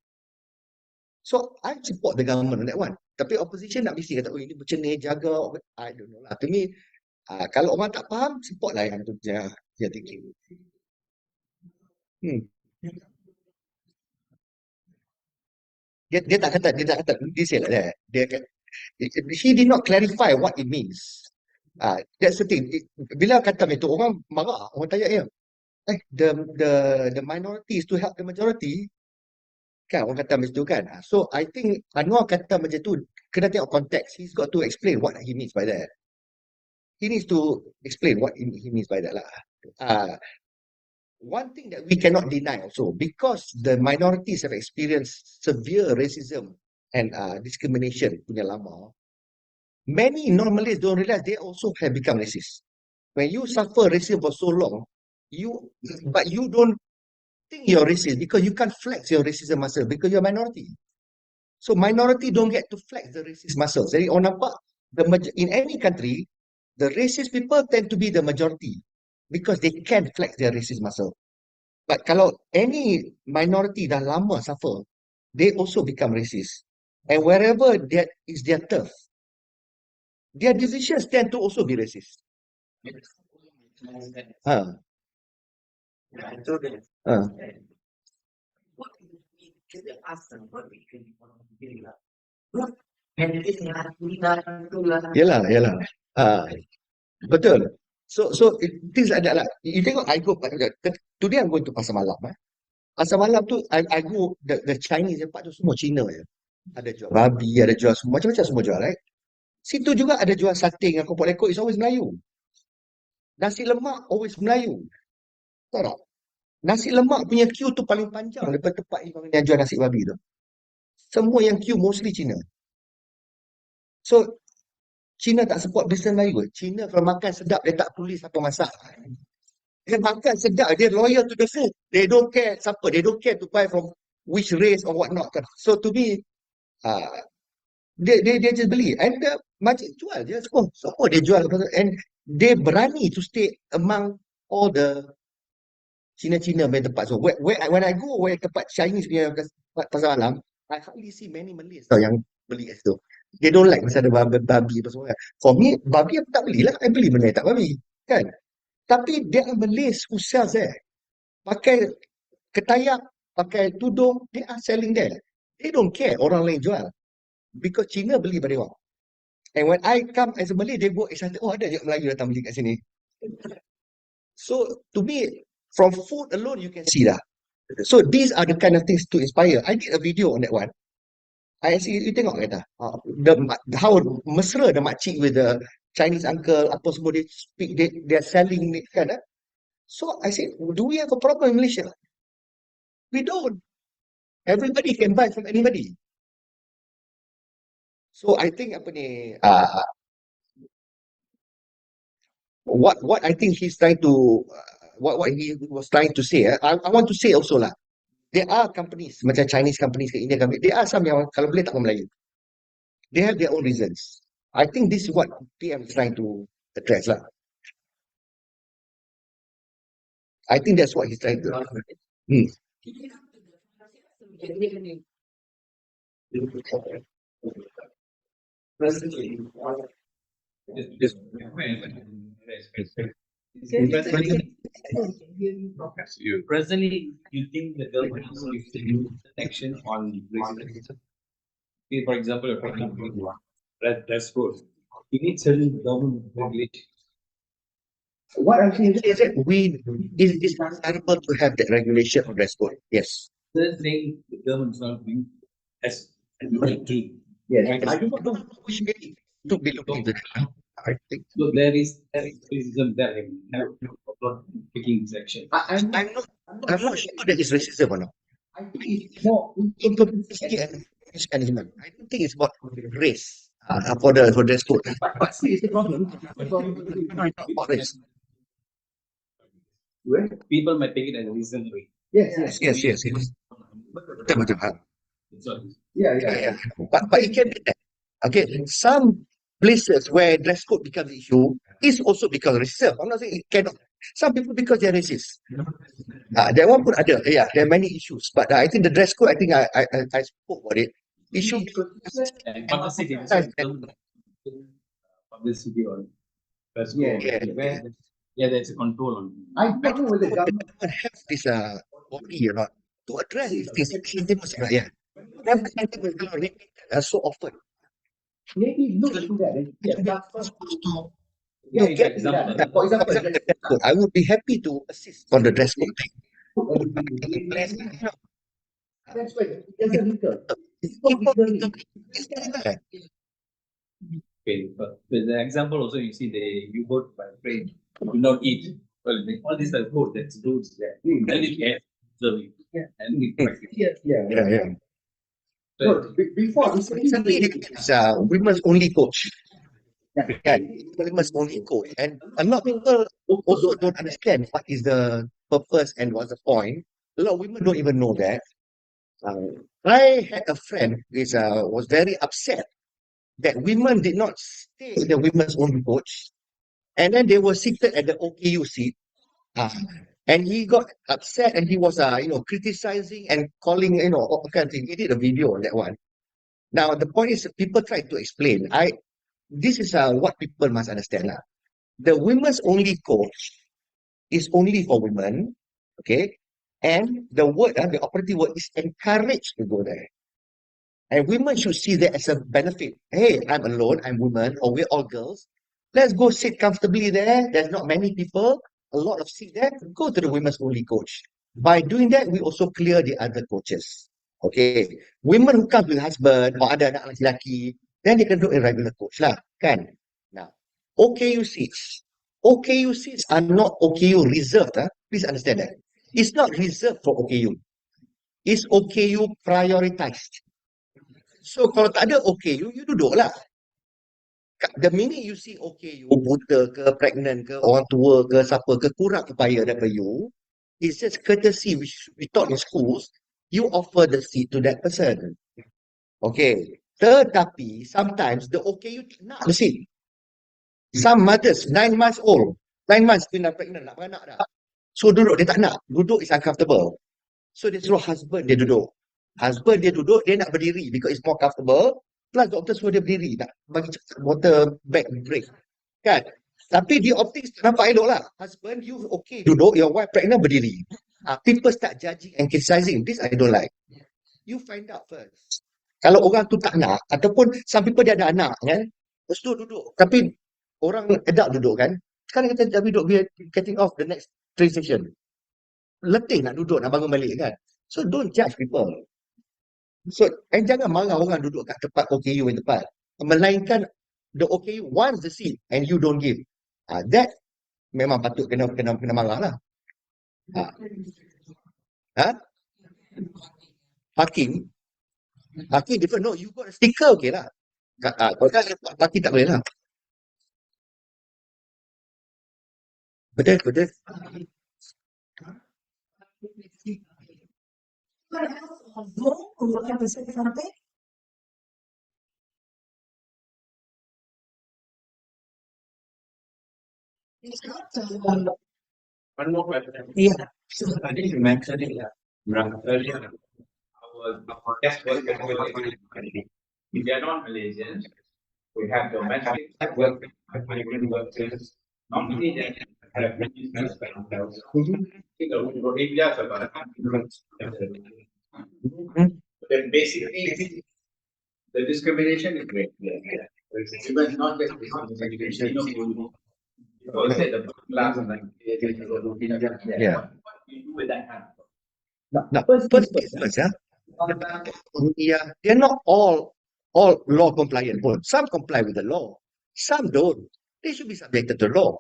So I support the government on that one. Tapi opposition nak mesti kata, ini macam ni, jaga, I don't know lah. To me, kalau orang tak faham, support lah yang tu dia thinking. Dia tak kata, dia say like that. He did not clarify what it means. That's the thing. Bila kata itu orang marah, orang tanya ya, the minority is to help the majority. Kan orang kata macam tu kan. So I think Anwar kata macam tu kena tengok konteks. He's got to explain what he means by that. He needs to explain what he means by that lah. One thing that we cannot deny also, because the minorities have experienced severe racism and discrimination punya lama, many non-Malays don't realize they also have become racist. When you suffer racism for so long, but you don't think you're racist because you can't flex your racism muscle because you're a minority. So minority don't get to flex the racist muscles. Jadi orang nampak in any country, the racist people tend to be the majority because they can flex their racist muscle. But kalau any minority dah lama suffer, they also become racist. And wherever that is their turf, their decisions tend to also be racist. Ha. Ha. Yalah, yalah. Betul. So things like that lah. You tengok, I go today I'm going to pasar malam. Pasar malam tu I go the Chinese tempat tu semua Cina je. Ada jual babi, ada jual semua macam-macam semua jual, right? Situ juga ada jual sate dengan kopok lekok, is always Melayu. Nasi lemak always Melayu. Tahu tak? Nasi lemak punya queue tu paling panjang daripada tempat yang jual nasi babi tu. Semua yang queue mostly Cina. So Cina tak support business Melayu. Cina kalau makan sedap dia tak tulis apa masak. Dia makan sedap, dia loyal to the food. They don't care siapa, they don't care to buy from which race or what not. So to me, dia just beli. And macam jual je semua dia jual. And they berani to stay among all the Cina-Cina punya tempat. So when I go where tempat Chinese punya pasar malam, I hardly see many Malays tau yang beli kat situ. They don't like misalnya babi apa semua. For me, babi aku tak belilah. I beli benda yang tak babi. Kan? Tapi there are Malays who sells there. Pakai ketayak, pakai tudung, they are selling there. They don't care orang lain jual. Because Cina beli pada orang. And when I come as a Malay, they go excited. Oh, ada je Melayu datang beli kat sini. So, to me, from food alone, you can see that. So, these are the kind of things to inspire. I did a video on that one. I see, you tengok kata, how mesra the makcik with the Chinese uncle, apa semua, they speak, they're selling ni kan. So, I said, do we have a problem in Malaysia? We don't. Everybody can buy from anybody. So, I think apa ni, what I think he's trying to, what he was trying to say, I want to say also lah, there are companies, macam Chinese companies ke Indian companies, there are some yang kalau boleh tak mau Melayu. They have their own reasons. I think this is what PM is trying to address lah. I think that's what he's trying to. Presently, you think the government is taking action on racism? Say, for example, you're talking about dress code. You need certain government regulation. What I'm saying is that it is desirable to have that regulation on dress code. Yes. Third thing, the government is not doing as well to. Yes. I don't know which way to be looking into that. I think So there is racism there. Taking this action. I'm not sure that it's racism or not. I think it's more Inclusivity and management. I don't think it's about race for the dress code. but see, it's the problem. Not about race. Where? People might take it as a reason. Yes. Yes. Betul. Yeah. But it can be that. Okay, some places where dress code becomes an issue is also because of racism. I'm not saying it cannot. Some people because they're racist. That one pun ada. Yeah, there are many issues. But I think the dress code, I think I spoke about it. Issue because Publicity or dress code. Where there's a control on. I don't know whether the government have this body or not to address these things. Yeah. Never so often. maybe look into that. Yeah, Supposed to You Yeah, get example. that. For example, The dress code. I would be happy to assist on the dress code thing. that's why it doesn't recur. It's not People, recurring. Okay, but with the example also, you see you go by train, you not eat. Well, all these are good, that's rules there. Then you get observing. Yeah. And we practice. Yeah. yeah. No, before Recently, it's a women's only coach. Kan? Women's only coach. And a lot of people also don't understand what is the purpose and what's the point. A lot of women don't even know that. I had a friend who was very upset that women did not stay in the women's only coach. And then they were seated at the OKU seat. And he got upset and he was, criticizing and calling, all kind of thing. He did a video on that one. Now, the point is, people try to explain. This is what people must understand. The women's only coach is only for women, okay? And the operative word is encouraged to go there. And women should see that as a benefit. Hey, I'm alone, I'm woman, or we're all girls. Let's go sit comfortably there. There's not many people, a lot of seat there. Go to the women's only coach. By doing that, we also clear the other coaches. Okay. Women who come with husband or ada anak lelaki, then they can do a regular coach lah. Kan? Now, OKU seats. OKU seats are not OKU reserved. Please understand that. It's not reserved for OKU. It's OKU prioritized. So kalau tak ada OKU, you duduk lah. The minute you see OKU, buta ke, pregnant ke, orang tua ke, siapa ke, kurang upaya daripada you, it's just courtesy which we taught in schools, you offer the seat to that person. Okay. Tetapi, sometimes the OKU tak nak the seat. Some mothers, 9 months old, 9 months pindah pregnant, nak beranak dah. So duduk, dia tak nak. Duduk is uncomfortable. So dia suruh husband dia duduk. Husband dia duduk, dia nak berdiri because it's more comfortable. Plus doktor suruh dia berdiri, nak bagi cepat water back break. Kan? Tapi di optics tak nampak elok lah. Husband, you okay duduk, your wife pregnant berdiri. People start judging and criticizing. This I don't like. You find out first. Kalau orang tu tak nak, ataupun some people dia ada anak kan, lepas tu duduk. Tapi orang adult duduk kan, sekarang kita duduk, we are getting off the next train station. Letih nak duduk, nak bangun balik kan. So don't judge people. So, jangan marah orang duduk kat tempat OKU yang tepat. Melainkan the OKU wants the seat and you don't give. That memang patut kena marah lah. Parking different. No, you got a sticker, okay lah. Kalau kan parking tak boleh lah. Betul. One more question. Yeah. I think you mentioned it earlier. Our test work if they are not Malaysians, we have domestic work, migrant workers. Normally they have business themselves. Rohingya is about then basically the discrimination is great. It's not just discrimination. Also the class and Yeah. what you do with that kind of Now, first things first, they're not all law compliant pun. Some comply with the law. Some don't. They should be subjected to law.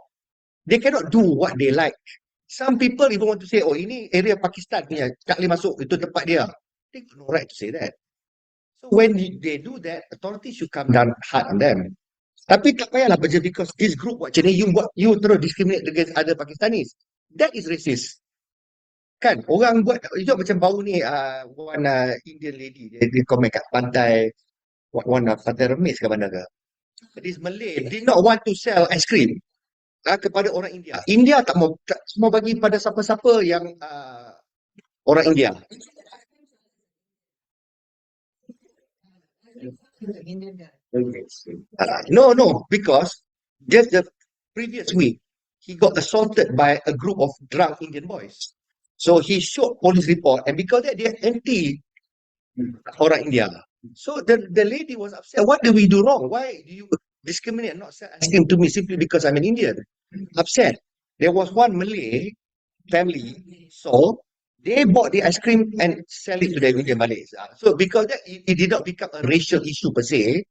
They cannot do what they like. Some people even want to say, oh, ini area Pakistan punya, tak boleh masuk, itu tempat dia. They got no right to say that. So when they do that, authorities should come down hard on them. Tapi tak payahlah just because this group buat macam ni, you terus discriminate against other Pakistanis. That is racist. Kan, orang buat, macam baru ni, one Indian lady, dia komen kat pantai, pantai Remis ke mana ke. This Malay did not want to sell ice cream kepada orang India. India tak mau bagi pada siapa-siapa yang orang India. No, because just the previous week, he got assaulted by a group of drunk Indian boys. So he showed police report, and because that they're anti orang India. So the lady was upset. What did we do wrong? Why do you discriminate, not sell ice cream to me simply because I'm an Indian. Upset. There was one Malay family, so they bought the ice cream and sell it to the Indian Malays. So because that, it did not become a racial issue per se.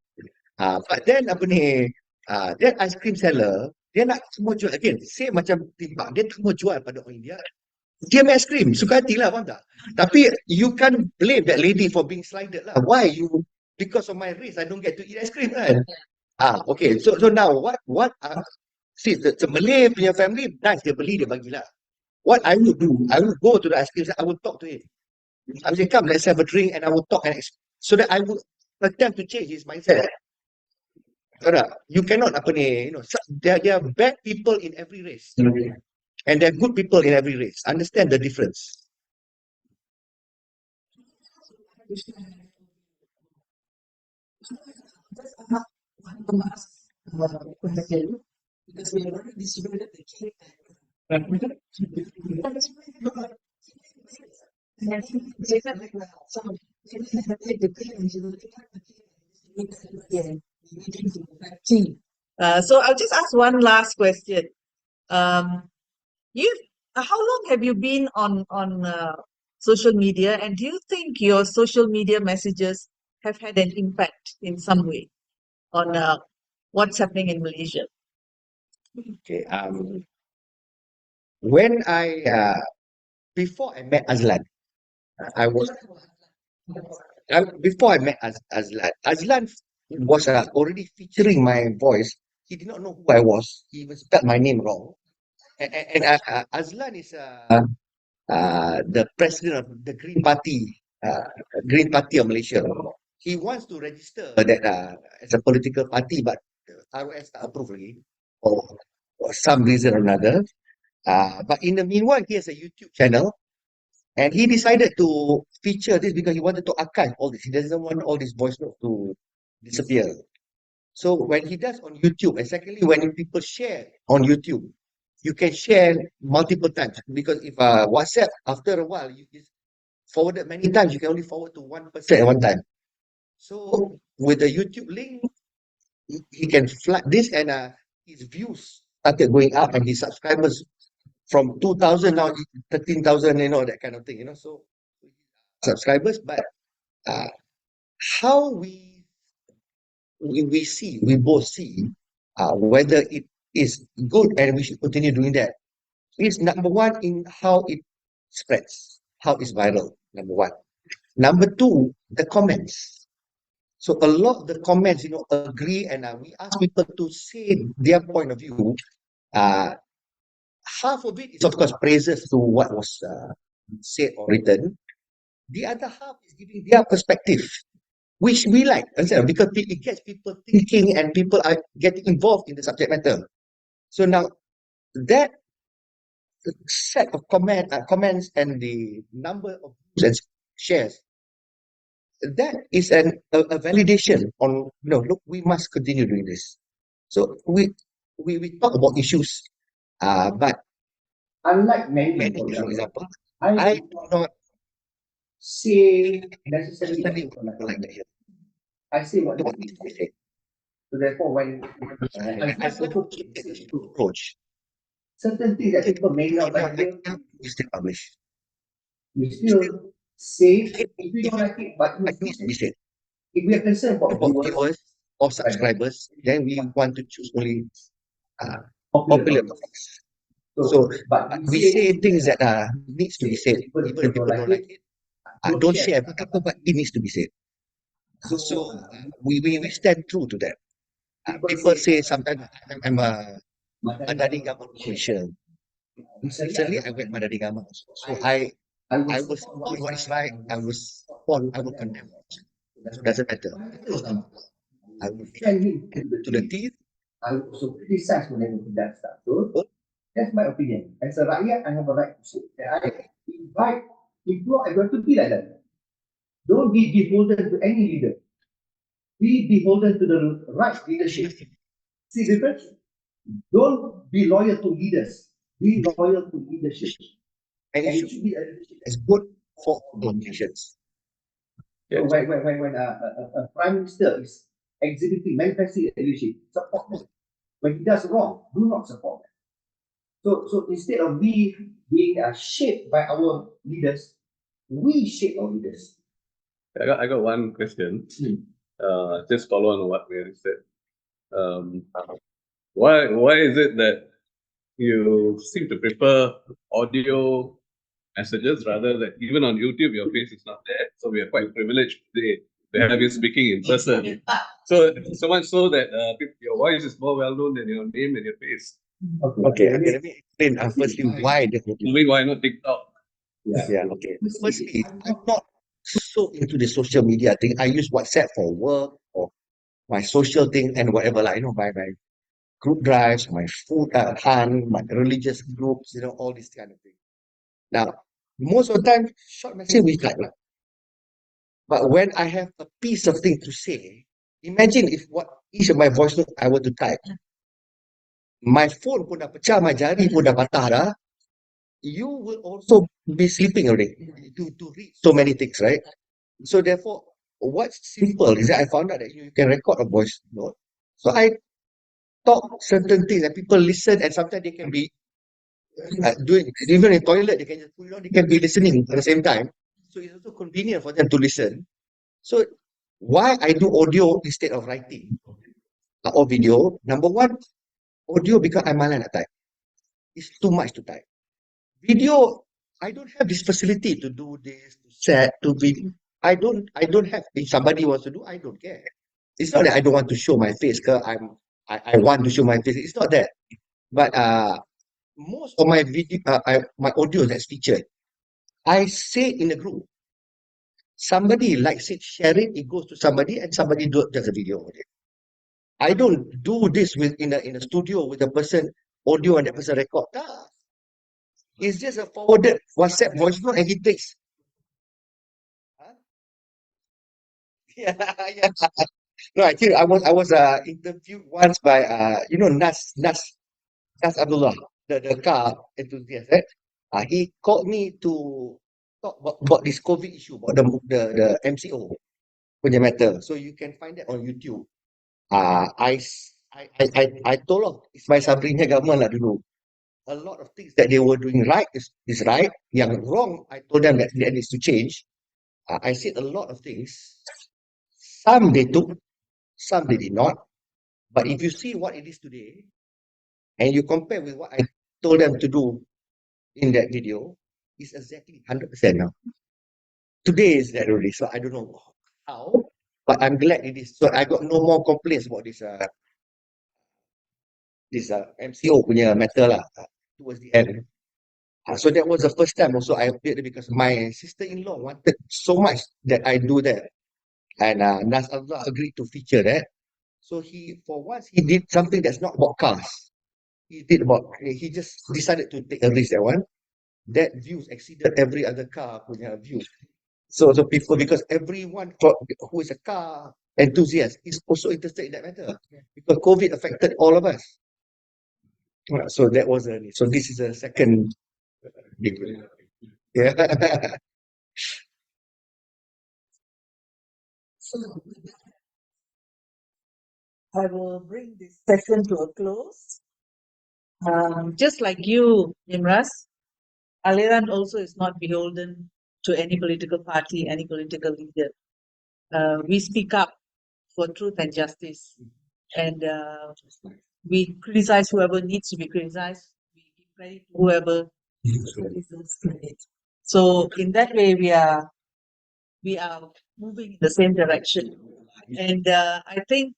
But then apa ni, that ice cream seller, dia nak semua jual again. Same macam timbang, dia tak mau jual pada orang India. Dia main es krim, suka hati lah, faham tak? Tapi you can't blame that lady for being slighted lah. Why you, because of my race, I don't get to eat ice cream kan? Okay. So now what? See, the Malay punya family, nice, dia beli, dia bagilah. What I would do, I would go to the ice cream, I would talk to him. I would say, come, let's have a drink, and I would talk, and so that I would attempt to change his mindset. Tahu tak? You cannot apa ni, there are bad people in every race. And there are good people in every race. Understand the difference. Because we have already distributed the cake. So I'll just ask one last question. How long have you been on social media, and do you think your social media messages have had an impact in some way on what's happening in Malaysia? Okay. When before I met Azlan, I was before I met Azlan was already featuring my voice. He did not know who I was. He even spelled my name wrong. And Azlan is the president of the Green Party of Malaysia. He wants to register that as a political party, but ROS tak approve lagi for some reason or another. But in the meanwhile, he has a YouTube channel, and he decided to feature this because he wanted to archive all this. He doesn't want all these voice notes to disappear. So when he does on YouTube, and secondly, when people share on YouTube, you can share multiple times, because if WhatsApp, after a while, you forwarded many times, you can only forward to one person at one time. So with the YouTube link, he can flood this, and his views started going up, and his subscribers from 2,000 now 13,000, that kind of thing, so subscribers. But how we both see whether it is good and we should continue doing that is, number one, in how it spreads, how it's viral, number one. Number two, the comments. So a lot of the comments, agree, and we ask people to say their point of view. Half of it is, of course, praises to what was said or written. The other half is giving their perspective, which we like, because it gets people thinking and people are getting involved in the subject matter. So now that set of comments and the number of views and shares, that is a validation on, look, we must continue doing this. So we talk about issues, but Unlike many, for example, I I do not say necessarily study what what people like to hear. I say what What needs to be said. So therefore, when I also keep this approach. certain things that people may not like, You still publish. we still say if we don't like it, but What needs to be said. if we are concerned about About viewers, viewers or subscribers, then we want to choose only popular popular topics. topics. So, So but we say things that needs to be said, even if people don't like it. Don't share, but it needs to be said. So we stand true to that. People say sometimes I'm a Madani Gama Malaysia. Recently, I went Madani Gama. So I will support what is right. I will condemn. So it doesn't matter. I will defend him to the teeth. I will also criticize whenever he does that. So that's my opinion. As a rakyat, I have a right to say. I invite, implore everyone to be like that. Don't be beholden to any leader. Be beholden to the right leadership. See the difference? Don't be loyal to leaders. Be loyal to leadership. And it should be a leadership that's good for all nations. So when a prime minister is exhibiting, manifesting leadership, support them. When he does wrong, do not support them. So instead of we being shaped by our leaders, we shape our leaders. I got one question. Just follow on what Mary said. Why is it that you seem to prefer audio messages rather than even on YouTube your face is not there? So we are quite privileged today to have you speaking in person. So much so that your voice is more well known than your name and your face. Okay, let me explain firstly why the Why not TikTok? okay. Firstly, I'm not so into the social media thing. I use WhatsApp for work or my social thing and whatever, like, my group drives, my food hunt, my religious groups, all this kind of thing. Now, most of the time, short message we type. But when I have a piece of thing to say, imagine if what each of my voice note I were to type. My phone pun dah pecah, my jari pun dah patah dah. You will also be sleeping already to read so many things, right? So therefore, what's simple is that I found out that you can record a voice note. So I talk certain things and people listen, and sometimes they can be doing, even in toilet, they can just put it on, they can be listening at the same time. So it's also convenient for them to listen. So why I do audio instead of writing or video? Number one, audio because I'm malas nak type. It's too much to type. Video, I don't have this facility to do this, to set, to video. I don't have. If somebody wants to do, I don't care. It's not that I don't want to show my face, because I want to show my face. It's not that. But most of my video, my audio that's featured, I say in a group. Somebody likes it, share it, it goes to somebody, and somebody does a video of it. I don't do this in a studio with a person audio and that person record. Nah. It's just a forwarded WhatsApp voice note and he takes. Huh? Yeah, yeah. No, actually, I was interviewed once by Nas Abdullah, the car enthusiast. Right? He called me to talk about this COVID issue, about the MCO punya matter. So you can find that on YouTube. I told her it's my Sabrina government lah dulu. A lot of things that they were doing right is right. Yang wrong, I told them that needs to change. I said a lot of things. Some they took, some they did not. But if you see what it is today, and you compare with what I told them to do in that video, it's exactly 100% now. Today is that already, so I don't know how, but I'm glad it is. So I got no more complaints about this MCO punya matter lah towards the end. So that was the first time also I appeared because my sister-in-law wanted so much that I do that. And Nas Allah agreed to feature that. So for once, he did something that's not about cars. He just decided to take a risk, that one. That views exceeded every other car punya views. So people, because everyone who is a car enthusiast is also interested in that matter. Because COVID affected all of us. So that was so this is a second degree. Yeah. I will bring this session to a close. Just like you, Imras, Aliran also is not beholden to any political party, any political leader. We speak up for truth and justice, and we criticize whoever needs to be criticized. We give credit to whoever deserves credit. So in that way, we are moving in the same direction, and I think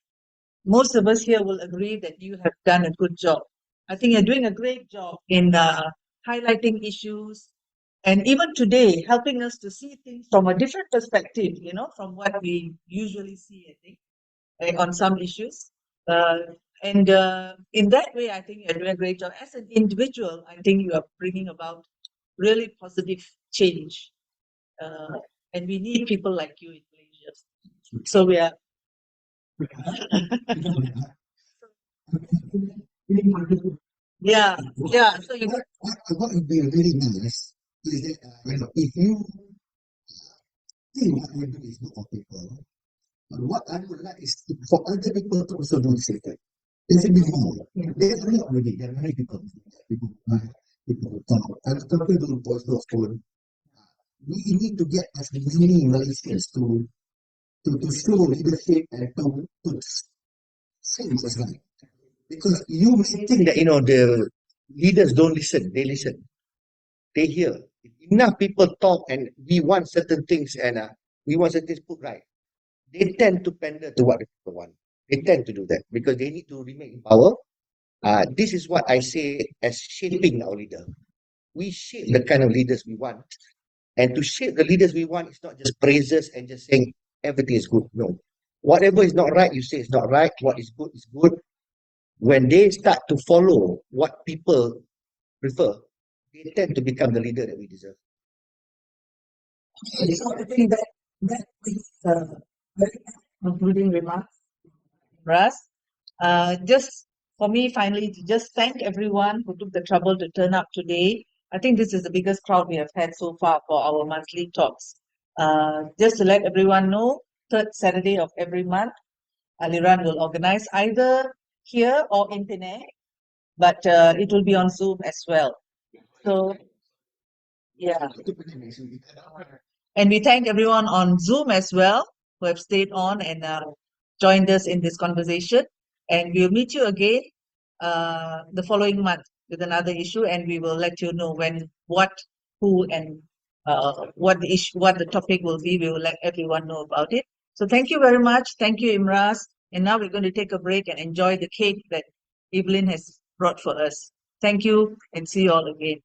most of us here will agree that you have done a good job. I think you're doing a great job in highlighting issues, and even today helping us to see things from a different perspective, from what we usually see, I think, on some issues. And in that way, I think you're doing a great job. As an individual, I think you are bringing about really positive change. And we need people like you in Malaysia. So we are. Yeah, yeah. So you got. What would be really nice is that if you think what you do is good for people, But what I would like is for other people to also do the same thing. There's a bit more. There's a lot already. There are many people. People who write, people who talk. And talking to the voice of phone, we need to get as many Malaysians to show leadership and to say what's right. Because you may think that, the leaders don't listen. They listen. They hear. If enough people talk and we want certain things and we want certain things put right, they tend to pander to what the people want. They tend to do that because they need to remain in power. This is what I say as shaping our leader. We shape the kind of leaders we want. And to shape the leaders we want, it's not just praises and just saying everything is good. No. Whatever is not right, you say it's not right. What is good is good. When they start to follow what people prefer, they tend to become the leader that we deserve. So I think that is very concluding remarks, Russ. Just for me, finally, to just thank everyone who took the trouble to turn up today. I think this is the biggest crowd we have had so far for our monthly talks. Just to let everyone know, third Saturday of every month, Aliran will organize either here or in Penang, but it will be on Zoom as well. So, yeah. And we thank everyone on Zoom as well who have stayed on and joined us in this conversation. And we'll meet you again the following month with another issue, and we will let you know when, what, who, and what the issue, what the topic will be. We will let everyone know about it. So thank you very much. Thank you, Imraz. And now we're going to take a break and enjoy the cake that Evelyn has brought for us. Thank you, and see you all again.